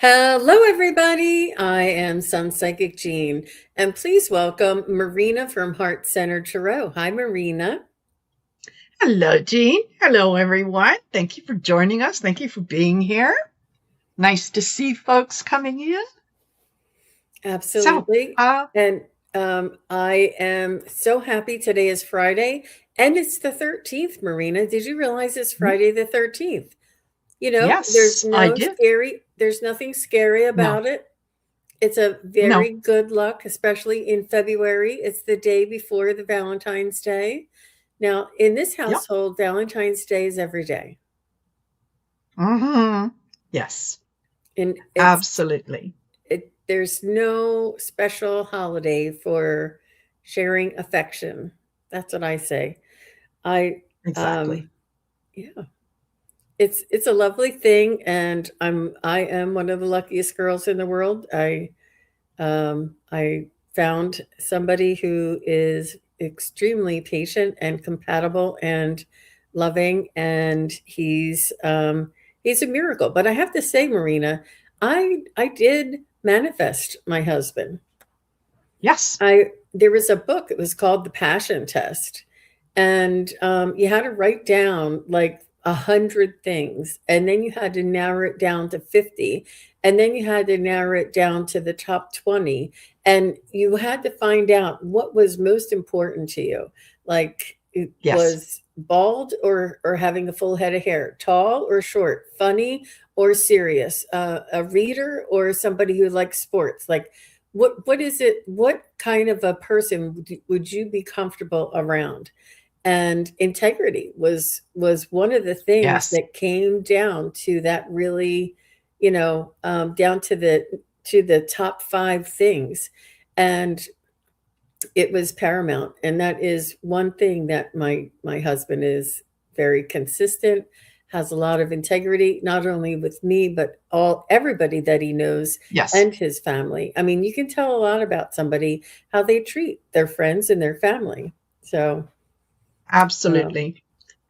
Hello, everybody. I am SunPsychic Jean, and please welcome Marina from Heart Center Tarot. Hi, Marina. Hello, Jean. Hello, everyone. Thank you for joining us. Thank you for being here. Nice to see folks coming in. So, Absolutely. And I am so happy today is Friday, and it's the 13th, Marina. Did you realize it's Friday the 13th? You know, yes, I did. there's nothing scary No, about it. It's a no. very good luck, especially in February. It's the day before the Valentine's Day. Now, in this Yep. household, Valentine's Day is every day. hmm Yes, And absolutely. there's no special holiday for sharing affection. That's what I say. I Exactly. um yeah, it's a lovely thing, and I am one of the luckiest girls in the world. I found somebody who is extremely patient and compatible and loving, and he's a miracle. But I have to say, Marina, I did manifest my husband. Yes. I There was a book. It was called The Passion Test, and you had to write down like 100 things, and then you had to narrow it down to 50, and then you had to narrow it down to the top 20, and you had to find out what was most important to you. Like, it Yes. was bald or having a full head of hair, tall or short, funny or serious, a reader or somebody who likes sports. Like, what is it? What kind of a person would you be comfortable around? And integrity was one of the things Yes. that came down to that, really, down to the top five things. And it was paramount, and that is one thing that my husband is very consistent, has a lot of integrity, not only with me but all everybody that he knows, Yes. and his family. I mean, you can tell a lot about somebody, how they treat their friends and their family. So um, Absolutely.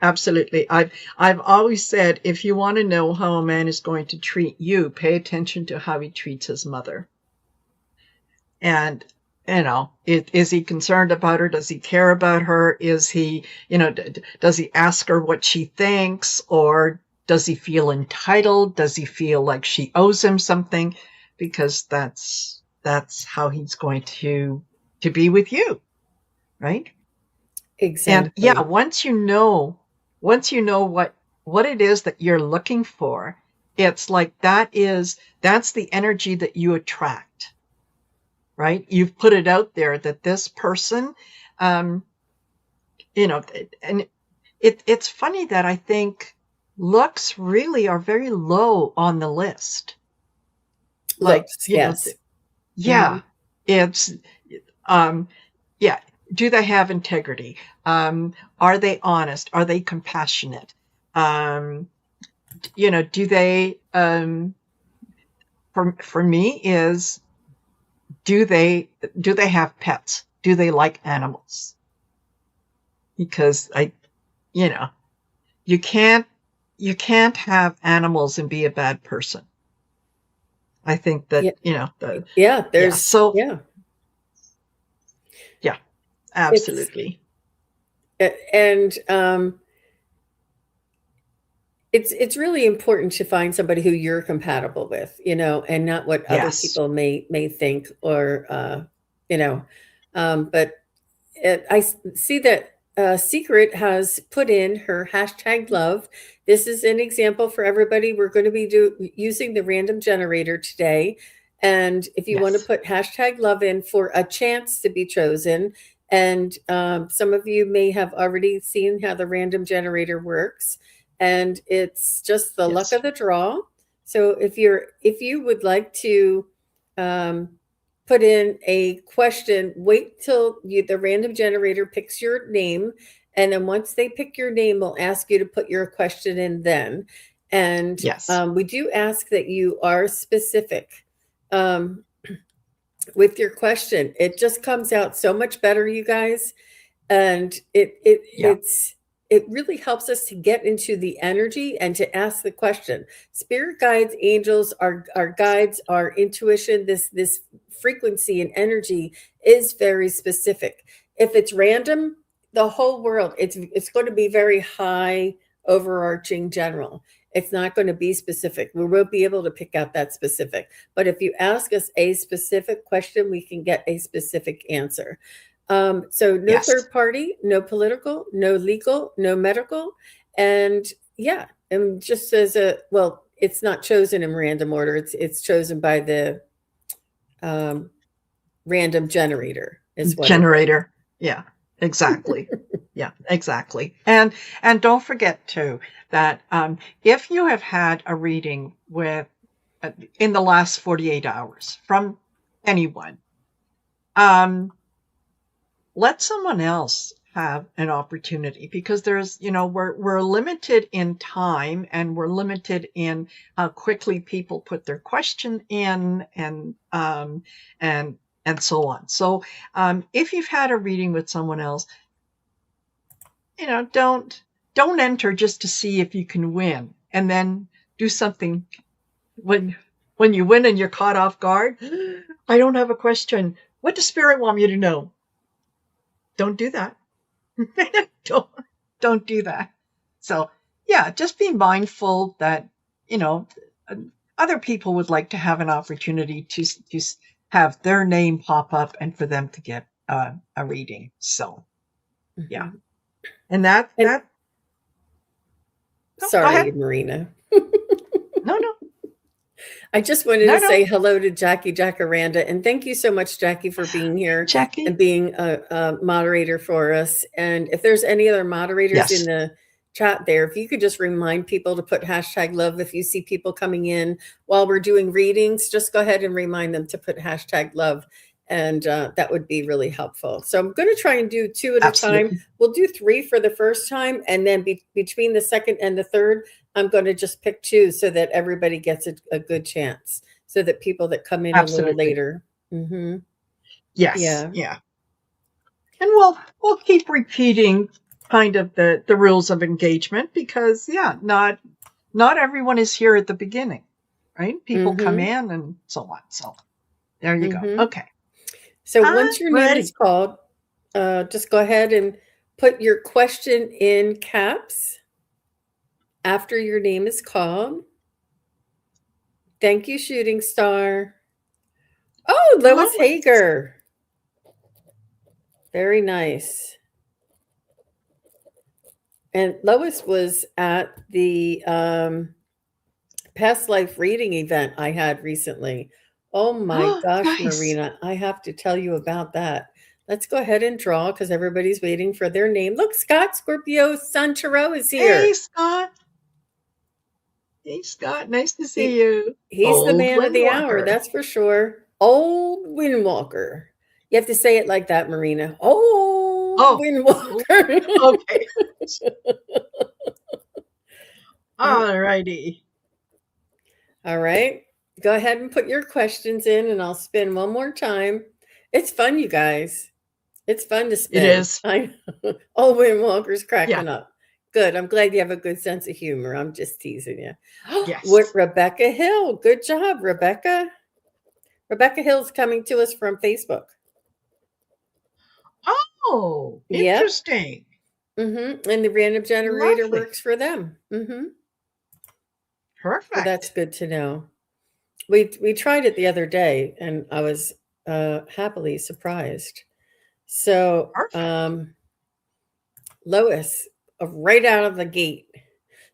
Absolutely. I've always said if you want to know how a man is going to treat you, pay attention to how he treats his mother. And is he concerned about her? Does he care about her? Is he, does he ask her what she thinks, or does he feel entitled? Does he feel like she owes him something? Because that's how he's going to be with you, right? And yeah, exactly. once you know what it is that you're looking for, it's like that's the energy that you attract, right? You've put it out there that this person, um, and it's funny that I think looks really are very low on the list. Like, Looks, yes. yeah, Mhm. it's, um, yeah. Do they have integrity? Are they honest? Are they compassionate? Um, do they, for me is, do they have pets? Do they like animals? Because you know, you can't you can't have animals and be a bad person. I think that, Yeah, yeah, yeah. So yeah. yeah, It's absolutely. and it's really important to find somebody who you're compatible with, and not what other Yes. people may think, or you know. But see that Secret has put in her hashtag love. This is an example for everybody. We're going to be using the random generator today. And if you want to Yes. put hashtag love in for a chance to be chosen, and some of you may have already seen how the random generator works, and it's just the luck Yes. of the draw. So if you would like to um, put in a question, wait till the random generator picks your name, and then once they pick your name, we'll ask you to put your question in then. And Yes. we do ask that you are specific um, with your question. It just comes out so much better, you guys, and Yeah. it really helps us to get into the energy and to ask the question. Spirit guides, angels, our guides, our intuition, this frequency and energy is very specific. If it's random, the whole world, it's going to be very high, overarching, general. It's not going to be specific. We won't be able to pick out that specific. But if you ask us a specific question, we can get a specific answer. So no Yes. third party, no political, no legal, no medical. And yeah, and just as a, well, it's not chosen in random order. It's chosen by the um, random generator is what it is. Generator. Yeah, exactly. Yeah, exactly. And don't forget too that if you have had a reading with in the last 48 hours from anyone, let someone else have an opportunity, because there's, we're limited in time, and we're limited in how quickly people put their question in, and so on. So if you've had a reading with someone else, don't enter just to see if you can win, and then do something when you win and you're caught off guard. I don't have a question. What does spirit want me to know? Don't do that. don't do that. So yeah, just be mindful that other people would like to have an opportunity to have their name pop up and for them to get a reading. So yeah, Mhm. and that And no, go ahead. sorry, Marina. No, no, I just wanted no, to no, say hello to Jackie Jacaranda, and thank you so much, Jackie, for being here and Jackie. being a moderator for us. And if there's any other moderators in Yes, the chat there, if you could just remind people to put hashtag love if you see people coming in while we're doing readings, just go ahead and remind them to put hashtag love. And that would be really helpful. So I'm going to try and do two at a time. absolutely, We'll do three for the first time, and then between the second and the third, I'm going to just pick two so that everybody gets a good chance, so that people that come in a little absolutely. later. Hmm. Yes, Yeah. yeah. And we'll keep repeating kind of the rules of engagement, because yeah, not everyone is here at the beginning, right? People come Hmm. in and so on. So there you go. Hmm. Okay. So I'm once your name is ready. called, just go ahead and put your question in caps after your name is called. Thank you, Shooting Star. Oh, Lois Lois. Hager. Very nice. And Lois was at the past life reading event I had recently. Oh my Oh, gosh, nice. Marina, I have to tell you about that. Let's go ahead and draw because everybody's waiting for their name. Look, Scott Scorpio Sun Tarot is Hey, here. Scott. Hey, Scott. Nice to see He, you. he's the Old man of the hour, Windwalker. that's for sure. Old Windwalker. You have to say it like that, Marina. Old Oh, old. Windwalker. Okay. All righty. All right. Go ahead and put your questions in, and I'll spin one more time. It's fun, you guys. It's fun to It spin. is. I Oh, Win Walker's Yeah. cracking up. Good. I'm glad you have a good sense of humor. I'm just teasing you. What Yes. Rebecca Hill? Good job, Rebecca. Rebecca Hill's coming to us from Facebook. Oh, Yep. interesting. And the random generator Lovely. works for them. So that's Perfect. good to know. We tried it the other day, and I was happily surprised. So, Perfect. Lois, right out of the gate.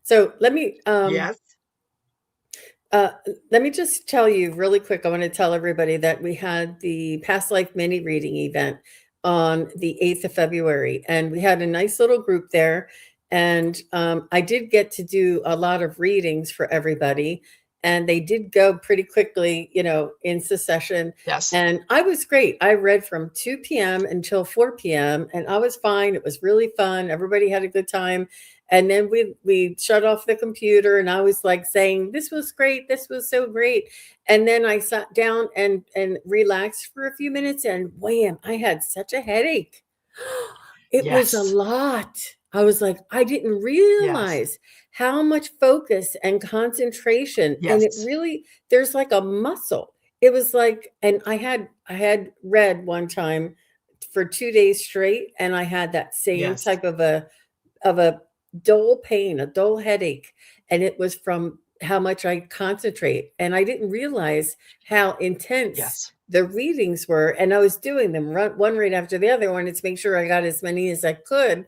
So Yes. uh, let me just tell you really quick. I want to tell everybody that we had the past life mini reading event on the 8th of February, and we had a nice little group there. And I did get to do a lot of readings for everybody, and they did go pretty quickly, in succession. Yes. And I was great. I read from 2 p.m. until 4 p.m., and I was fine. It was really fun. Everybody had a good time. And then we shut off the computer, and I was like saying, "This was great. This was so great." And then I sat down and relaxed for a few minutes, and wham, I had such a headache. It was a Yes. lot. I was like, I didn't Yes. realize how much focus and concentration, and it Yes. really, there's like a muscle. It was like, and I had read one time for 2 days straight, and I had that same Yes. type of a dull pain, a dull headache, and it was from how much I concentrate. And I didn't realize how intense Yes. the readings were. And I was doing them one right after the other, wanted to make sure I got as many as I could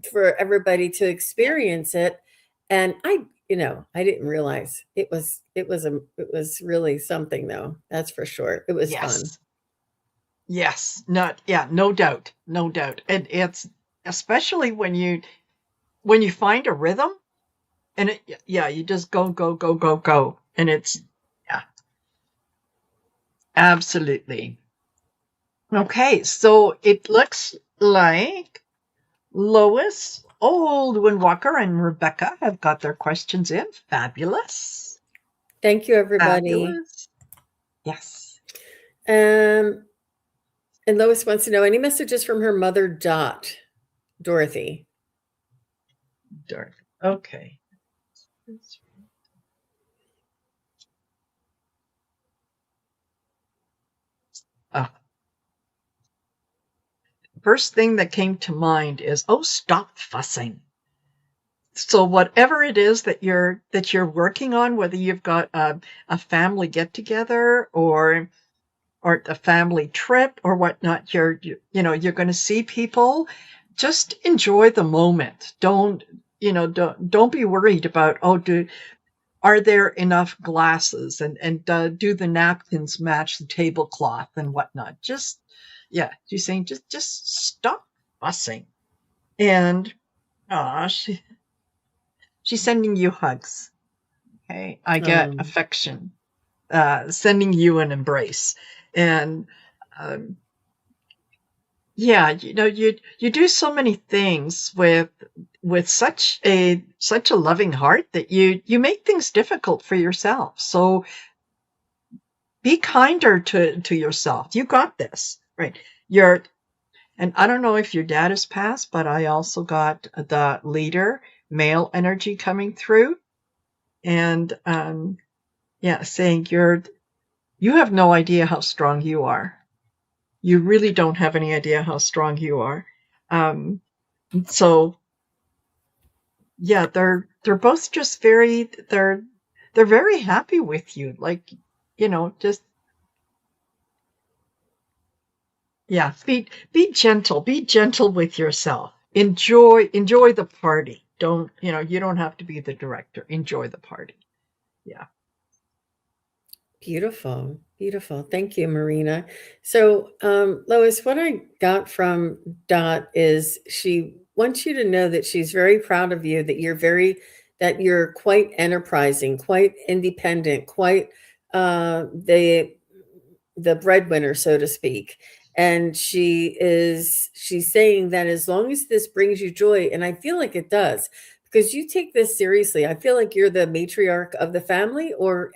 for everybody to Yeah. experience it. And I didn't realize it was really something though. That's for sure. It was fun. Yes. Yes. Not, yeah, no doubt. No doubt. And it's especially when you find a rhythm and yeah, you just go, go, go, go, go. And it's, yeah, absolutely. Okay. So it looks like Lois, Oldwin Walker, and Rebecca have got their questions in. Fabulous. Thank you, everybody. Fabulous. Yes. Um, and Lois wants to know any messages from her mother, Dorothy. Dark. Okay. Uh, First thing that came to mind is, oh, stop fussing. So whatever it is that you're working on, whether you've got a family get together or a family trip or whatnot, you're going to see people. Just enjoy the moment. Don't be worried about, are there enough glasses and do the napkins match the tablecloth and whatnot. Just, yeah, you're saying just stop fussing. And she's sending you hugs. Okay, I get Um, affection, sending you an embrace. And um, yeah, you do so many things with such a loving heart that you make things difficult for yourself. So be kinder to yourself. You got this, right? And I don't know if your dad has passed, but I also got the leader male energy coming through, and yeah, saying you have no idea how strong you are. You really don't have any idea how strong you are. Um, so yeah, they're both just they're very happy with you. Like, just, yeah, be gentle. Be gentle with yourself. Enjoy the party. You don't have to be the director. Enjoy the party. Yeah. Beautiful, beautiful. Thank you, Marina. So, Lois, what I got from Dot is she wants you to know that she's very proud of you, that you're quite enterprising, quite independent, quite the breadwinner, so to speak. And she's saying that as long as this brings you joy, and I feel like it does, because you take this seriously. I feel like you're the matriarch of the family, or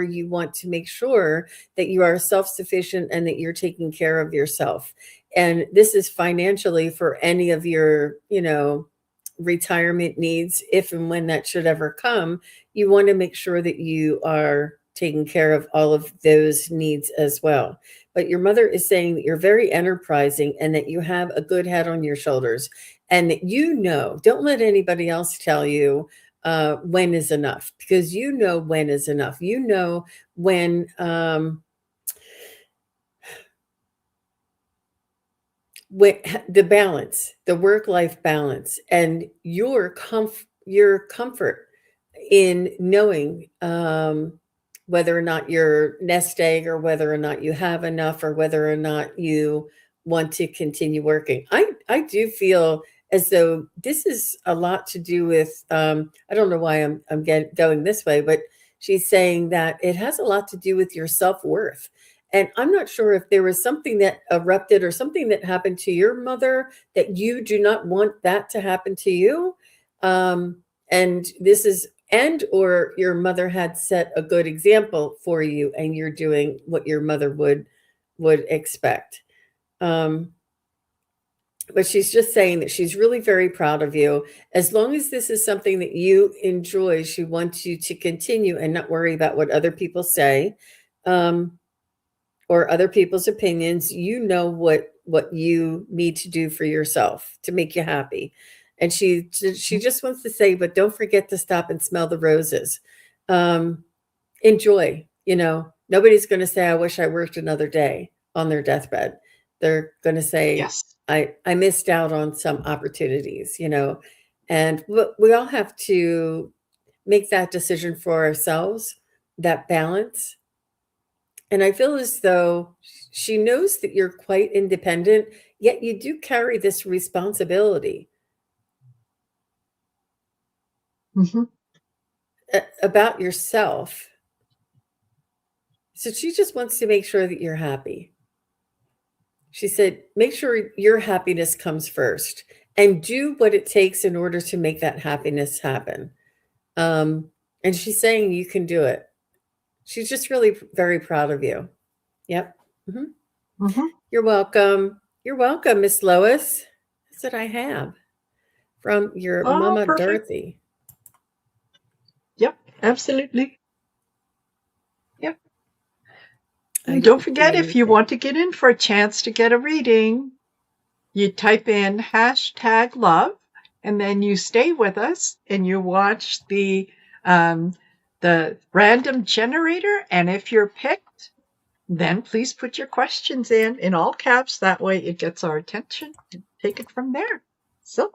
you want to make sure that you are self-sufficient and that you're taking care of yourself. And this is financially for any of your, retirement needs, if and when that should ever come. You want to make sure that you are taking care of all of those needs as well. But your mother is saying that you're very enterprising and that you have a good head on your shoulders, and that don't let anybody else tell you when is enough, because you know when is enough. You know when the balance, the work life balance, and your comfort in knowing whether or not you're nest egg, or whether or not you have enough, or whether or not you want to continue working. I do feel as though this is a lot to do with I don't know why going this way, but she's saying that it has a lot to do with your self-worth. And I'm not sure if there was something that erupted or something that happened to your mother that you do not want that to happen to you. And this is and or your mother had set a good example for you, and you're doing what your mother would expect. um but she's just saying that she's really very proud of you. As long as this is something that you enjoy, she wants you to continue and not worry about what other people say, um, or other people's opinions. You know what you need to do for yourself to make you happy. And she just wants to say, but don't forget to stop and smell the roses. Um, enjoy. Nobody's going to say, I wish I worked another day on their deathbed. They're going to say, Yes. I missed out on some opportunities. And we all have to make that decision for ourselves, that balance. And I feel as though she knows that you're quite independent, yet you do carry this responsibility Hmm. about yourself. So she just wants to make sure that you're happy. She said, make sure your happiness comes first and do what it takes in order to make that happiness happen. Um, and she's saying you can do it. She's just really very proud of you. Yep. Hmm. Hmm. You're welcome. You're welcome, Miss Lois. That's what I have from your Oh, Mama perfect. Dorothy. Yep, absolutely. Yep. I And don't forget, agree if with you it. want to get in for a chance to get a reading, you type in #love, and then you stay with us and you watch um, the random generator. And if you're picked, then please put your questions in all caps. That way it gets our attention and take it from there. So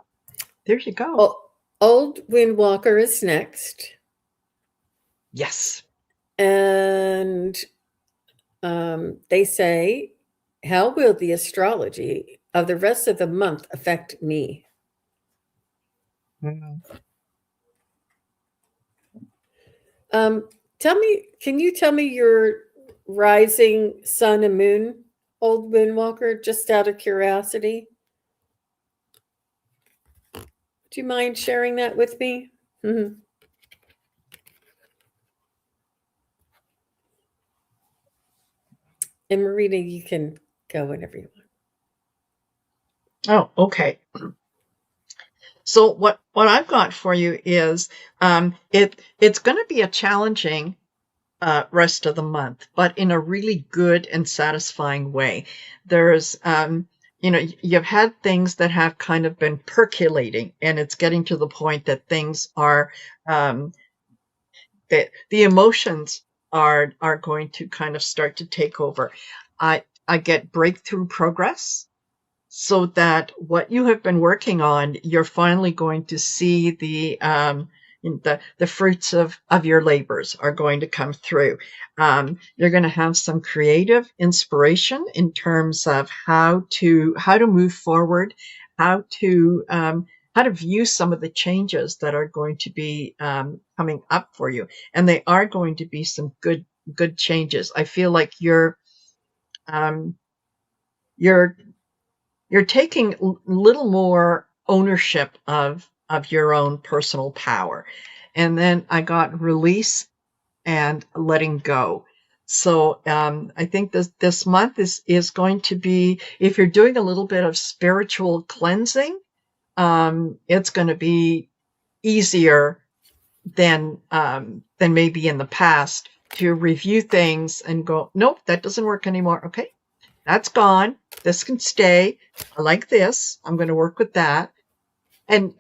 there you go. Oh, Old Windwalker is next. Yes. And they say, how will the astrology of the rest of the month affect me? Mm. Um, can you tell me your rising sun and moon, Old Windwalker, just out of curiosity? Do you mind sharing that with me? Mhm. And Marina, you can go whenever you want. Oh, okay. So what I've got for you is it's going to be a challenging rest of the month, but in a really good and satisfying way. There's you've had things that have kind of been percolating, and it's getting to the point that things are um, that the emotions are going to kind of start to take over. I get breakthrough progress, so that what you have been working on, you're finally going to see the fruits of your labors are going to come through. You're going to have some creative inspiration in terms of how to move forward, how to view some of the changes that are going to be coming up for you, and they are going to be some good changes. I feel like um, you're you're taking a little more ownership of your own personal power. And then I got release and letting go. So I think this month is going to be, if you're doing a little bit of spiritual cleansing, it's going to be easier than maybe in the past to review things and go, nope, that doesn't work anymore. Okay, that's gone. This can stay. I like this. I'm going to work with that. And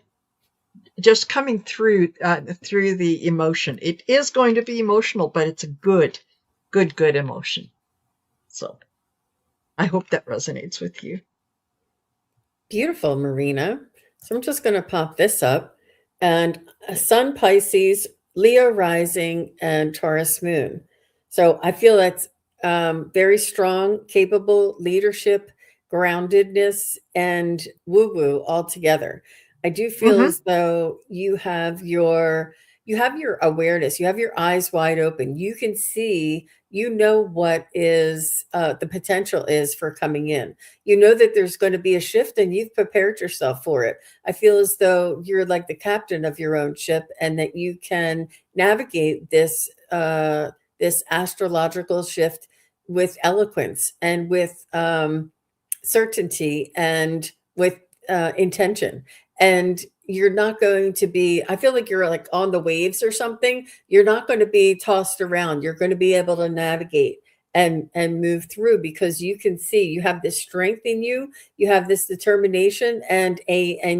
just coming through the emotion. It is going to be emotional, but it's a good emotion. So I hope that resonates with you. Beautiful, Marina. So I'm just going to pop this up. And Sun Pisces, Leo rising, and Taurus moon. So I feel that's very strong, capable leadership, groundedness, and woo woo all together. I do feel Mm-hmm. as though you have your awareness, you have your eyes wide open. You can see, what is the potential is for coming in. You know that there's going to be a shift and you've prepared yourself for it. I feel as though you're like the captain of your own ship and that you can navigate this astrological shift with eloquence and with certainty and with intention. And you're not going to be, I feel like you're like on the waves or something. You're not going to be tossed around. You're going to be able to navigate and move through, because you can see you have this strength in you, you have this determination and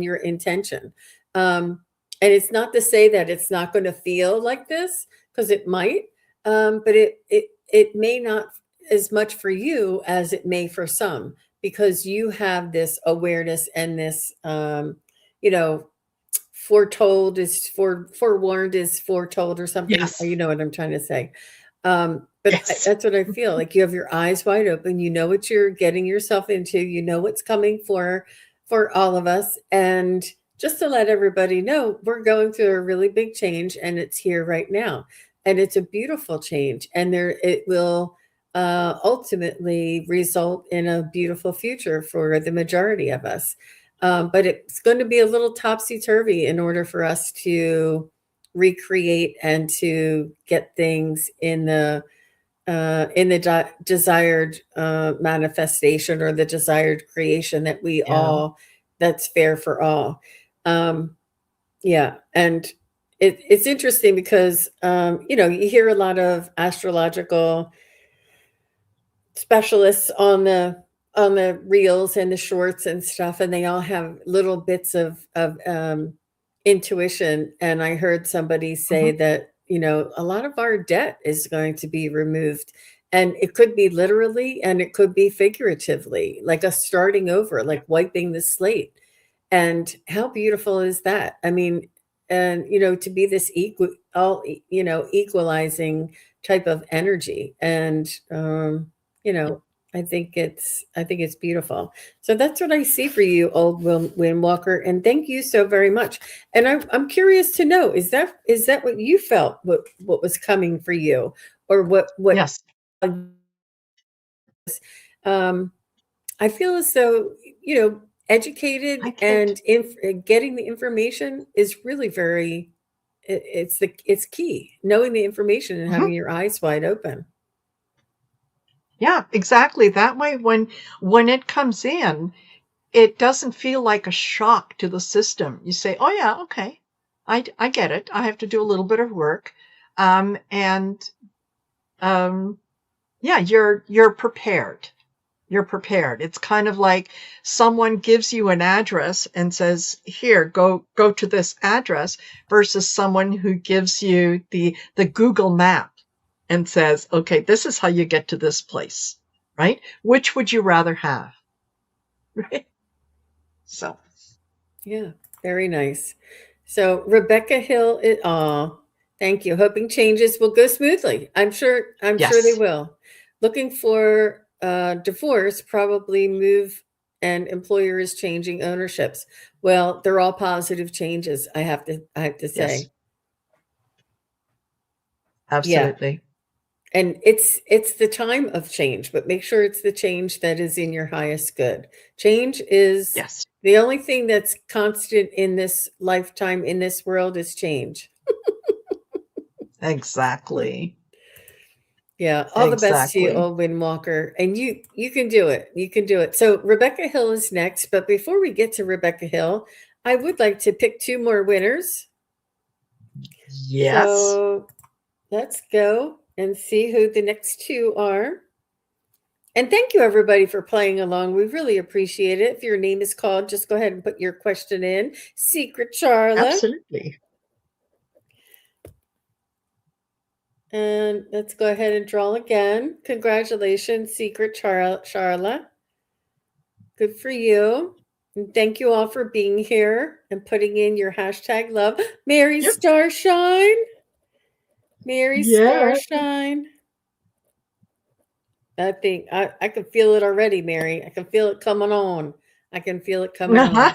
your intention. And it's not to say that it's not going to feel like this, because it might, but it may not as much for you as it may for some, because you have this awareness and this, you know, foretold is forewarned is foretold or something. Yes. You know what I'm trying to say. Yes. That's what I feel like. You have your eyes wide open. You know what you're getting yourself into. You know what's coming for all of us. And just to let everybody know, we're going through a really big change, and it's here right now. And it's a beautiful change. And there it will ultimately result in a beautiful future for the majority of us. But it's going to be a little topsy turvy in order for us to recreate and to get things in the desired manifestation, or the desired creation that we Yeah. all, that's fair for all. Um, yeah, and it's interesting because you hear a lot of astrological specialists on the reels and the shorts and stuff, and they all have little bits of intuition. And I heard somebody say Mhm. that a lot of our debt is going to be removed, and it could be literally and it could be figuratively, like a starting over, Yeah. like wiping the slate. And how beautiful is that? I mean, and to be this equalizing type of energy. And you Yeah. know I think it's beautiful. So that's what I see for you, old Wind Walker. And thank you so very much. And I'm curious to know, is that what you felt, what was coming for you, or what Yes. um I feel as though, you know, educated I get and getting the information is really very, it's key. Knowing the information and Mhm. having your eyes wide open. Yeah, exactly. That way, when it comes in, it doesn't feel like a shock to the system. You say, "Oh yeah, okay, I get it. I have to do a little bit of work," and um, yeah, you're prepared. You're prepared. It's kind of like someone gives you an address and says, "Here, go to this address," versus someone who gives you the Google map and says, "Okay, this is how you get to this place." Right? Which would you rather have? Right? So, Yeah, very nice. So Rebecca Hill, thank you. Hoping changes will go smoothly. I'm sure they yes, will. Looking for divorce, probably move, and employer is changing ownerships. Well, they're all positive changes, I have to yes, say. Yeah. absolutely. And it's the time of change, but make sure it's the change that is in your highest good. Change is Yes, the only thing that's constant in this lifetime, in this world, is change. exactly. Yeah, all the best to you, Exactly. old Windwalker. And you can do it. You can do it. So Rebecca Hill is next, but before we get to Rebecca Hill, I would like to pick two more winners. Yes. So let's go and see who the next two are. And thank you, everybody, for playing along. We really appreciate it. If your name is called, just go ahead and put your question in. Secret Charla. Absolutely. And let's go ahead and draw again. Congratulations, Secret Charla. Good for you. And thank you all for being here and putting in your hashtag love. Mary Yep. Starshine. Mary Yeah. Starshine. I can feel it already, Mary. I can feel it coming on. I can feel it coming on.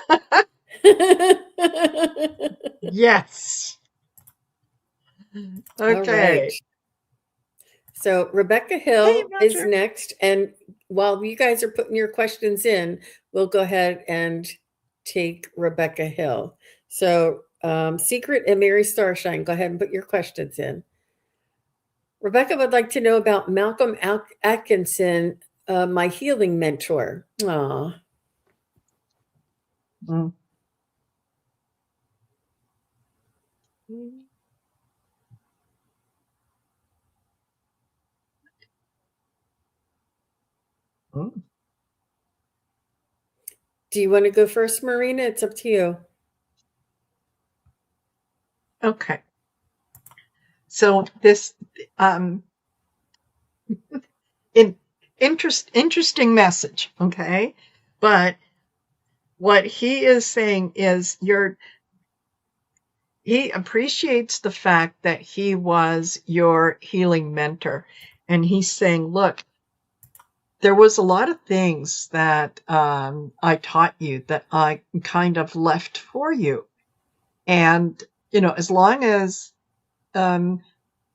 Yes. All right. Okay. So Rebecca Hey, Hill is Roger. next. And while you guys are putting your questions in, we'll go ahead and take Rebecca Hill. So Secret and Mary Starshine, go ahead and put your questions in. Rebecca would like to know about Malcolm Atkinson, my healing mentor. Aw, Mm. Mm. Do you want to go first, Marina? It's up to you. Okay. So this um in interesting message, okay? But what he is saying is he appreciates the fact that he was your healing mentor. And he's saying, look, there was a lot of things that I taught you that I kind of left for you. And, um,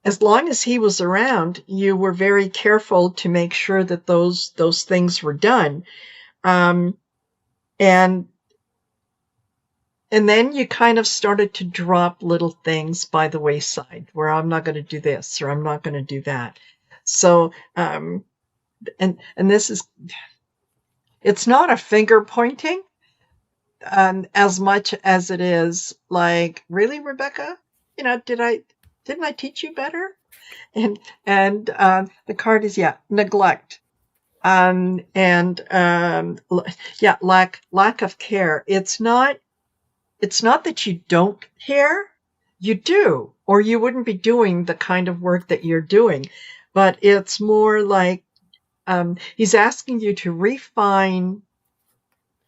as long as he was around, you were very careful to make sure that those things were done. Um, and And then you kind of started to drop little things by the wayside where I'm not going to do this or I'm not going to do that. So, and this is, it's not a finger pointing, as much as it is like, really, Rebecca, didn't I teach you better? And the card is, yeah, neglect. Yeah, lack of care. It's not that you don't care, you do, or you wouldn't be doing the kind of work that you're doing. But it's more like he's asking you to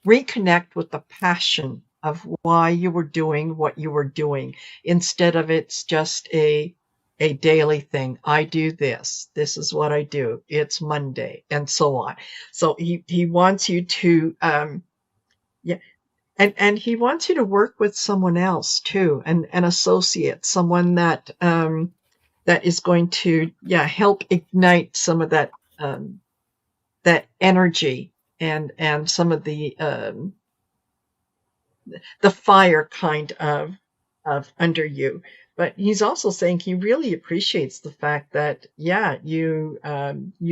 reconnect with the passion of why you were doing what you were doing, instead of it's just a daily thing. I do this. This is what I do. It's Monday, and so on. So he wants you to yeah, and he wants you to work with someone else too, an associate, someone that is going to, help ignite some of that energy and some of the fire kind of under you. But he's also saying he really appreciates the fact that, you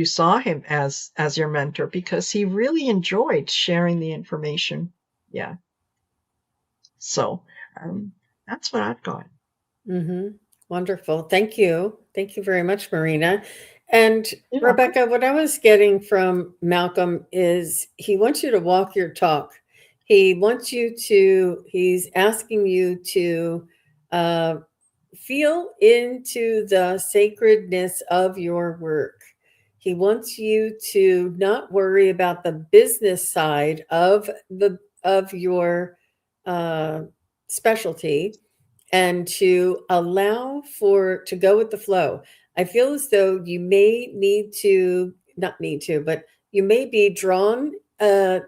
saw him as your mentor, because he really enjoyed sharing the information. Yeah. So that's what I've got. Mm-hmm. Wonderful. Thank you. Thank you very much, Marina. And You're welcome. Rebecca, what I was getting from Malcolm is he wants you to walk your talk. He's asking you to uh, feel into the sacredness of your work. He wants you to not worry about the business side of your uh, specialty, and to allow for to go with the flow. I feel as though you may need to, not need to, but you may be drawn to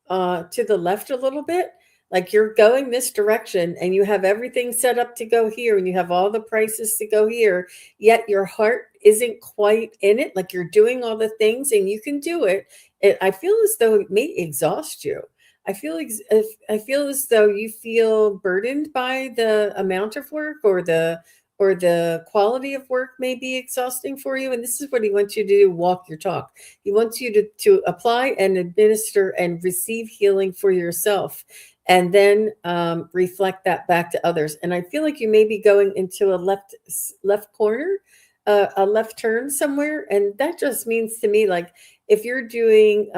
the left a little bit. Like you're going this direction and you have everything set up to go here and you have all the prices to go here, yet your heart isn't quite in it. Like you're doing all the things and you can do it. I feel as though it may exhaust you. I feel as though you feel burdened by the amount of work, or the quality of work may be exhausting for you. And this is what he wants you to do: walk your talk. He wants you to apply and administer and receive healing for yourself, and then reflect that back to others. And I feel like you may be going into a left corner, a left turn somewhere, and that just means to me, like if you're doing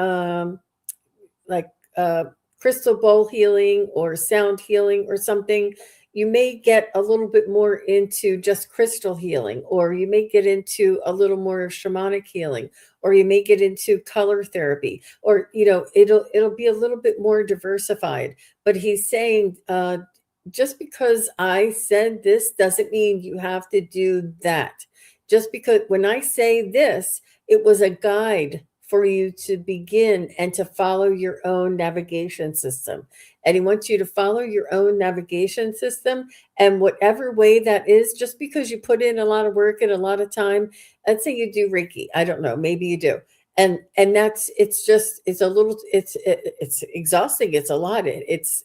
like uh, crystal bowl healing or sound healing or something, you may get a little bit more into just crystal healing, or you may get into a little more shamanic healing, or you may get into color therapy, or it'll be a little bit more diversified. But he's saying, just because I said this doesn't mean you have to do that. Just because when I say this, it was a guide for you to begin and to follow your own navigation system. And he wants you to follow your own navigation system. And whatever way that is, just because you put in a lot of work and a lot of time, let's say you do Reiki. I don't know, maybe you do. And it's a little, it's exhausting. It's a lot.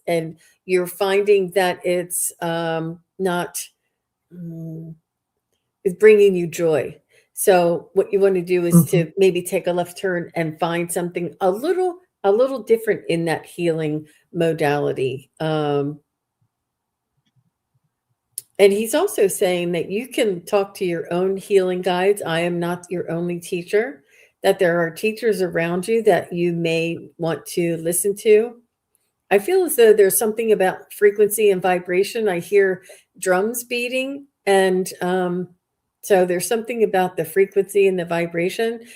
And you're finding that it's not, mm, is bringing you joy. So what you want to do is Hmm. to maybe take a left turn and find something a little different in that healing modality. And he's also saying that you can talk to your own healing guides. I am not your only teacher, that there are teachers around you that you may want to listen to. I feel as though there's something about frequency and vibration. I hear drums beating, and so there's something about the frequency and the vibration.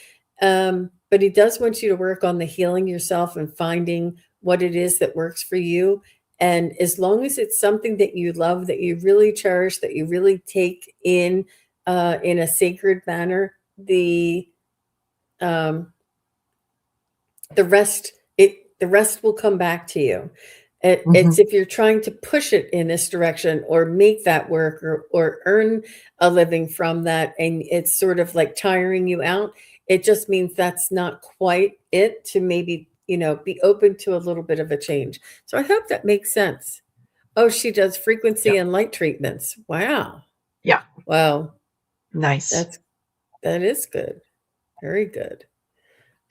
But he does want you to work on the healing yourself and finding what it is that works for you. And as long as it's something that you love, that you really cherish, that you really take in a sacred manner, um, the rest will come back to you. It's Mhm. if you're trying to push it in this direction or make that work or earn a living from that, and it's sort of like tiring you out, it just means that's not quite it, to maybe, be open to a little bit of a change. So I hope that makes sense. Oh, she does frequency Yeah. and light treatments. Wow. Yeah. Wow. Nice. That's that is good. Very good.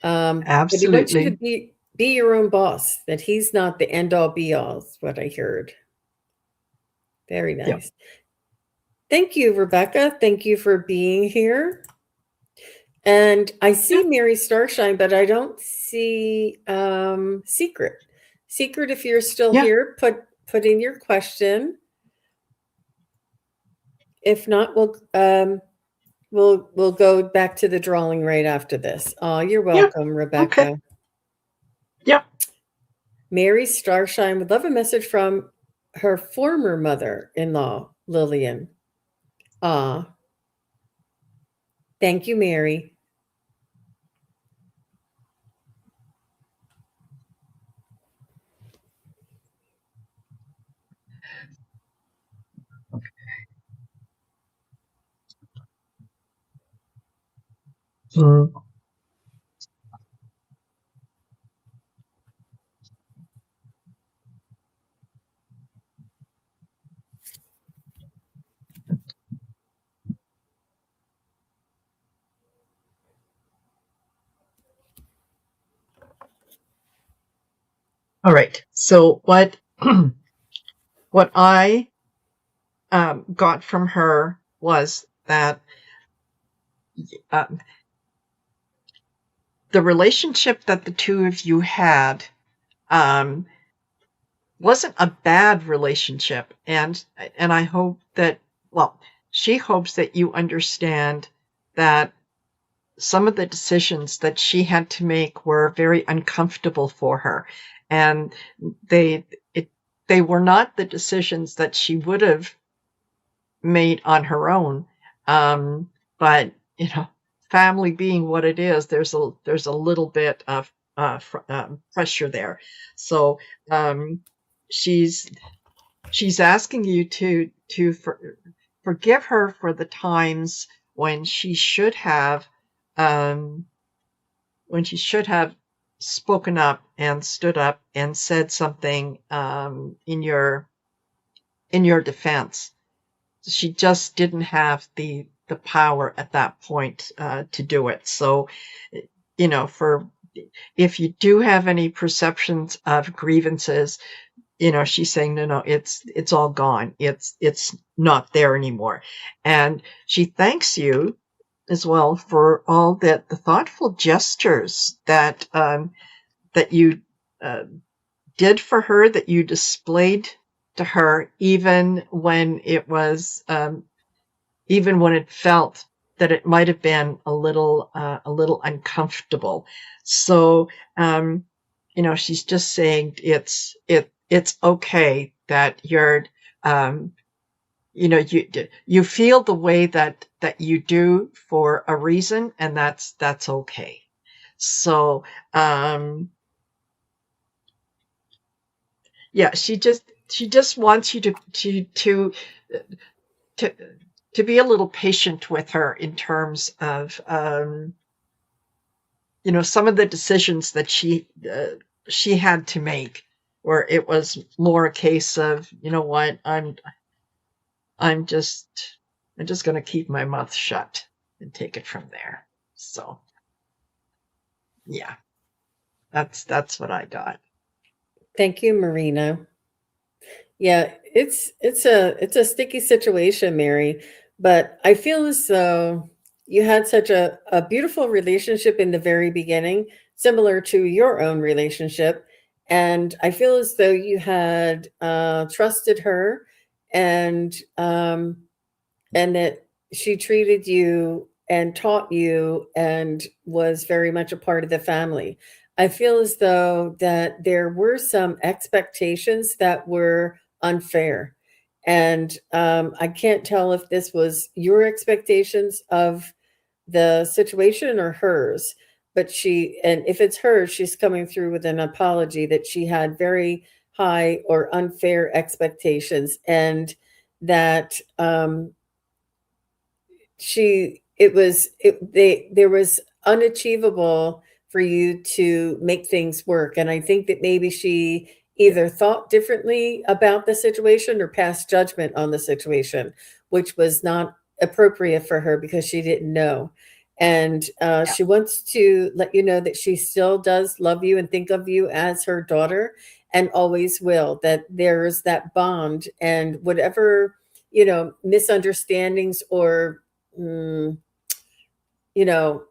But he wants you to Absolutely. be your own boss, that he's not the end all be all, is what I heard. Very Yeah. nice. Thank you, Rebecca. Thank you for being here. And I Yeah. see Mary Starshine, but I don't see Secret. Secret, if you're still Yeah. here, put in your question. If not, we'll go back to the drawing right after this. Oh, you're Yeah. welcome, Okay. Rebecca. Yeah. Mary Starshine would love a message from her former mother-in-law, Lillian. Ah, thank you, Mary. Mm. All right. So what I got from her was that um, the relationship that the two of you had um, wasn't a bad relationship, and I hope that, well, she hopes that you understand that some of the decisions that she had to make were very uncomfortable for her, and they it, they were not the decisions that she would have made on her own. Um, but family being what it is, there's a little bit of pressure there. So um, she's she's asking you to forgive her for the times when she should have um, spoken up and stood up and said something in your defense. She just didn't have the power at that point to do it. So, for if you do have any perceptions of grievances, she's saying, no, it's all gone. It's not there anymore. And she thanks you as well for all the thoughtful gestures that you uh, did for her, that you displayed to her, even when it felt that it might have been a little uncomfortable. So, she's just saying it's okay that um, you feel the way that you do for a reason, and that's okay. So, yeah, she just wants you to to be a little patient with her in terms of some of the decisions that she had to make, where it was more a case of, what, I'm just I'm just going to keep my mouth shut and take it from there. So yeah, that's what I got. Thank you, Marina. Yeah, it's a sticky situation, Mary, but I feel as though you had such a beautiful relationship in the very beginning, similar to your own relationship. And I feel as though you had trusted her, and and that she treated you and taught you and was very much a part of the family. I feel as though that there were some expectations that were unfair. And I can't tell if this was your expectations of the situation or hers. But and if it's hers, she's coming through with an apology that she had very high or unfair expectations, and that she it was it they there was unachievable for you to make things work. And I think that maybe she either thought differently about the situation or passed judgment on the situation, which was not appropriate for her because she didn't know. And Yeah. she wants to let you know that she still does love you and think of you as her daughter, and always will. That there's that bond, and whatever misunderstandings or mm, you know,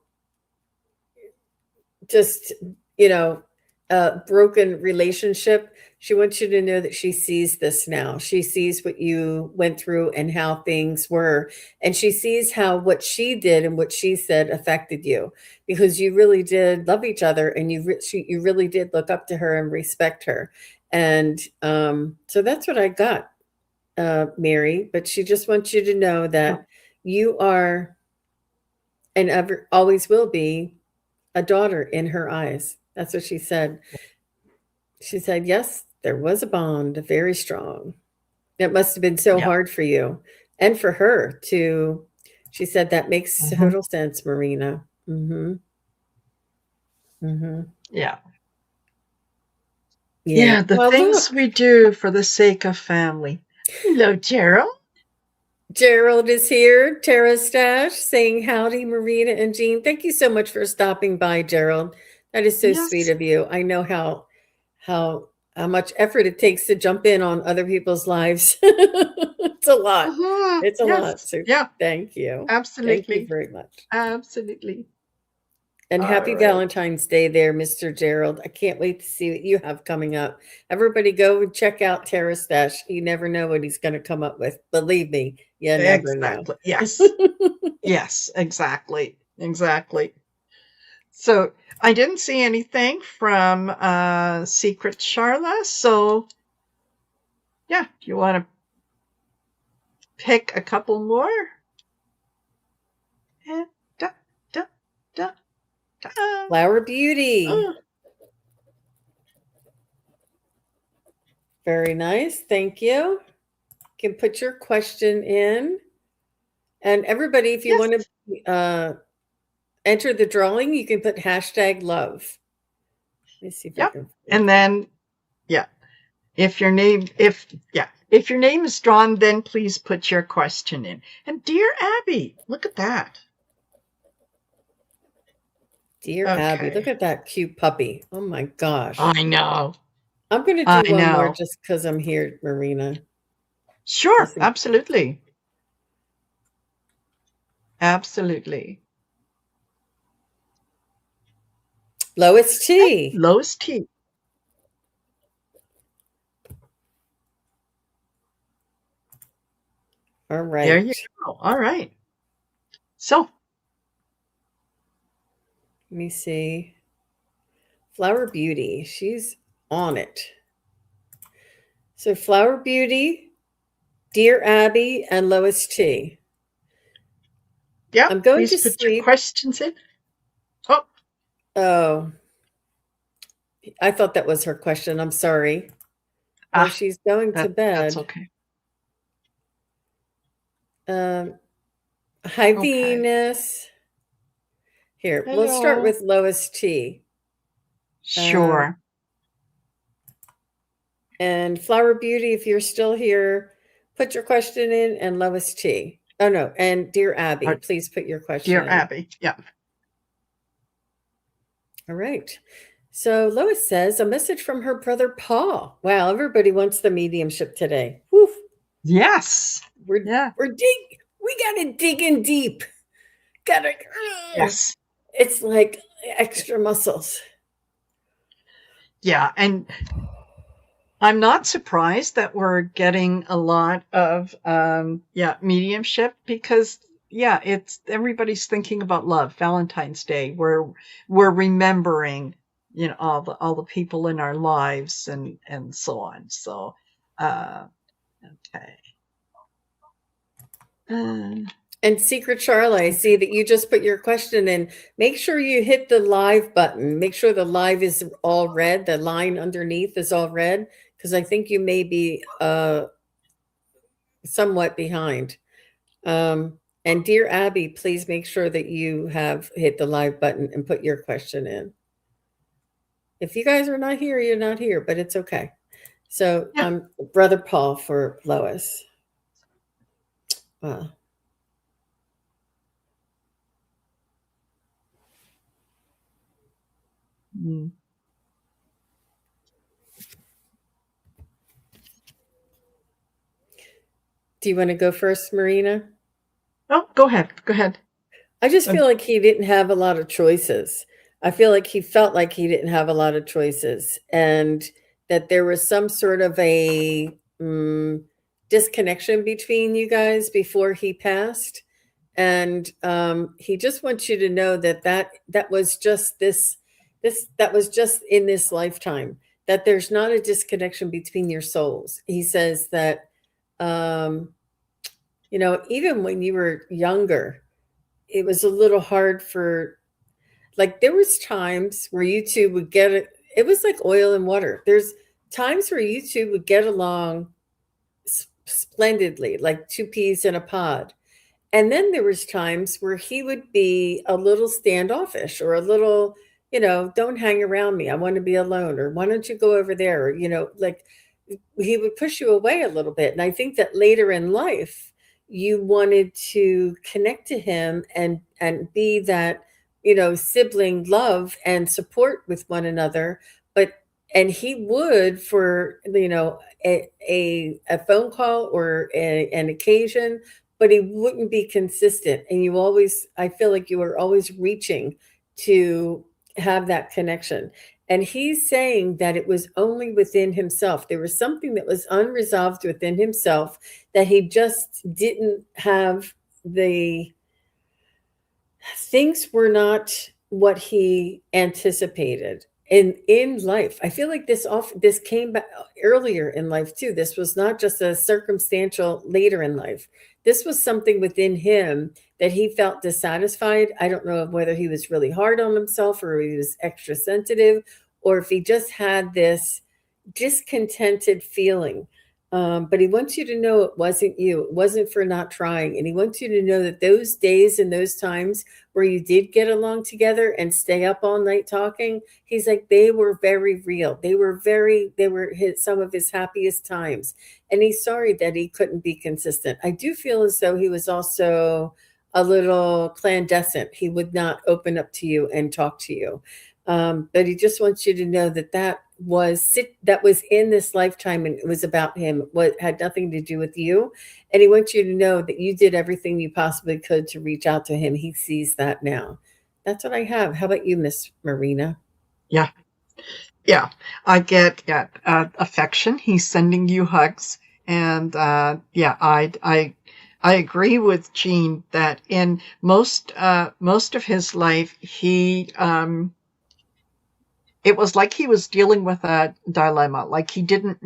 just, you know, a broken relationship. She wants you to know that she sees this now. She sees what you went through and how things were. And she sees how what she did and what she said affected you, because you really did love each other, and you really did look up to her and respect her. And so that's what I got, Mary. But she just wants you to know Oh, that you are and ever always will be a daughter in her eyes. That's what she said. She said, yes, there was a bond, very strong. It must have been so yeah. hard for you and for her to. She said, that makes Hmm. total sense, Marina. Mm-hmm. Mm-hmm. Yeah. Yeah. Yeah, the Well, things look, we do for the sake of family. Hello, Gerald. Gerald is here. Tara Stash saying howdy, Marina and Jean. Thank you so much for stopping by, Gerald. That is so sweet Yes. of you. I know how much effort it takes to jump in on other people's lives. It's a lot. Hmm. It's a lot. Yes. So Yeah, thank you. Thank you absolutely. very much. Absolutely. And All happy right. Valentine's Day there, Mr. Gerald. I can't wait to see what you have coming up. Everybody go and check out Tara Stash. You never know what he's going to come up with. Believe me, you never know. Exactly. Yes. Yes, exactly. Exactly. So I didn't see anything from Secret Charla. So yeah, do you want to pick a couple more? Eh, da, da, da, da. Flower Beauty. Oh, Very nice. Thank you. You can put your question in. And everybody, if you yes. want to enter the drawing, you can put hashtag love. Let me see if I Yep. can find And that. then yeah, if your name is drawn, then please put your question in. And dear Abby, look at that. Dear Abby, look Okay. at that cute puppy. Oh my gosh. I know. I'm going to I do one more know. just because I'm here, Marina. Sure, Just in absolutely. Absolutely. Lois Hi, T. Lois T. All There you right. go. All right. So, Let me see. Flower Beauty. She's on it. So Flower Beauty, Dear Abby, and Lois T. yeah, I'm going please to put your sleep. questions in. Oh, Oh, I thought that was her question. I'm sorry. Well, ah, she's going to that's bed. okay. Um, Hi, Okay. Venus. Here, let's start Hello. with Lois T. Uh, Sure. and Flower Beauty, if you're still here, put your question in, and Lois T. Oh, no. And Dear Abby, please put your question Dear in. Abby. Yeah. All right. So Lois says a message from her brother Paul. Wow, everybody wants the mediumship today. Woof. Yes. We're Yeah. we're we gotta dig in deep. Gotta Yes. it's like extra muscles. Yeah. And I'm not surprised that we're getting a lot of mediumship because it's everybody's thinking about love. Valentine's Day, we're remembering, all the people in our lives and so on. So uh okay. Uh, And Secret Charlie, I see that you just put your question in. Make sure you hit the live button. Make sure the live is all red. The line underneath is all red because I think you may be somewhat behind. And dear Abby, please make sure that you have hit the live button and put your question in. If you guys are not here, you're not here, but it's okay. So, yeah. Brother Paul for Lois. Wow. Mm. Do you want to go first, Marina? Oh, go ahead. Go ahead. I just Uh, feel like he didn't have a lot of choices. I feel like he felt like he didn't have a lot of choices and that there was some sort of a disconnection between you guys before he passed. And he just wants you to know that that was just that was just in this lifetime, that there's not a disconnection between your souls. He says that, um, even when you were younger, it was a little hard for, like, there was times where you two would get it. It was like oil and water. There's times where you two would get along splendidly, like two peas in a pod. And then there was times where he would be a little standoffish or a little, don't hang around me. I want to be alone. Or why don't you go over there? Or, like he would push you away a little bit. And I think that later in life, you wanted to connect to him and be that, sibling love and support with one another. But and he would for a phone call or an occasion, but he wouldn't be consistent. And I feel like you were always reaching to have that connection. And he's saying that it was only within himself. There was something that was unresolved within himself that he just didn't have the things were not what he anticipated in life. I feel like this came back earlier in life too. This was not just a circumstantial later in life. This was something within him that he felt dissatisfied. I don't know whether he was really hard on himself or he was extra sensitive or if he just had this discontented feeling. But he wants you to know it wasn't you. It wasn't for not trying. And he wants you to know that those days and those times where you did get along together and stay up all night talking, he's like, they were very real. They were some of his happiest times. And he's sorry that he couldn't be consistent. I do feel as though he was also a little clandestine. He would not open up to you and talk to you. But he just wants you to know that that was in this lifetime and it was about him. What had nothing to do with you. And he wants you to know that you did everything you possibly could to reach out to him. He sees that now. That's what I have. How about you, Miss Marina? yeah. Yeah. I get affection. He's sending you hugs. And I agree with Jean that in most of his life it was like he was dealing with a dilemma. Like he didn't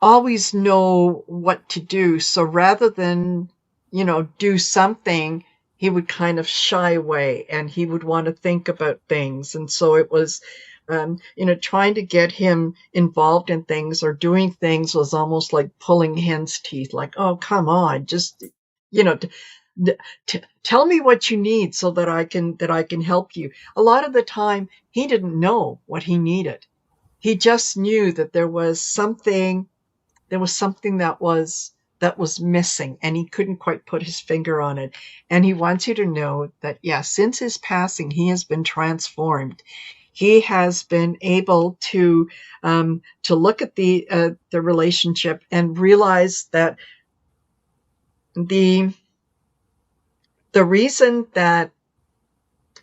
always know what to do. So rather than, do something, he would kind of shy away and he would want to think about things. And so it was, trying to get him involved in things or doing things was almost like pulling hen's teeth. Like, oh, come on, just, you know, tell me what you need so that I can help you. A lot of the time, he didn't know what he needed. He just knew that there was something that was missing, and he couldn't quite put his finger on it. And he wants you to know that, yeah, since his passing, he has been transformed. He has been able to look at the relationship and realize that the reason that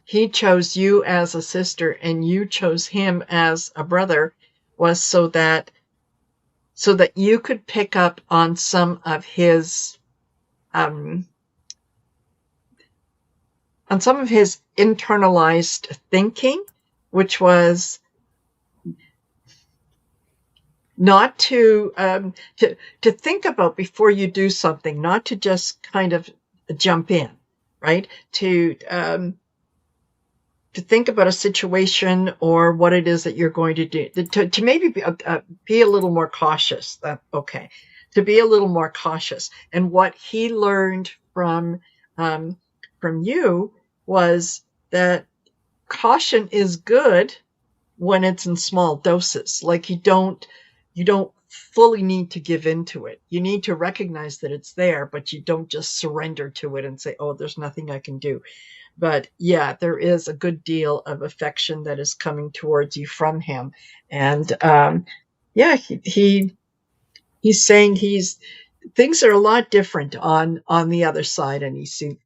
he chose you as a sister and you chose him as a brother was so that you could pick up on some of his internalized thinking, which was not to think about before you do something, not to just kind of jump in, right? To think about a situation or what it is that you're going to do, to maybe be a little more cautious. To be a little more cautious. And what he learned from you was that caution is good when it's in small doses. Like you don't fully need to give into it. You need to recognize that it's there, but you don't just surrender to it and say, oh, there's nothing I can do. But yeah, there is a good deal of affection that is coming towards you from him. And yeah, he's saying things are a lot different on the other side, and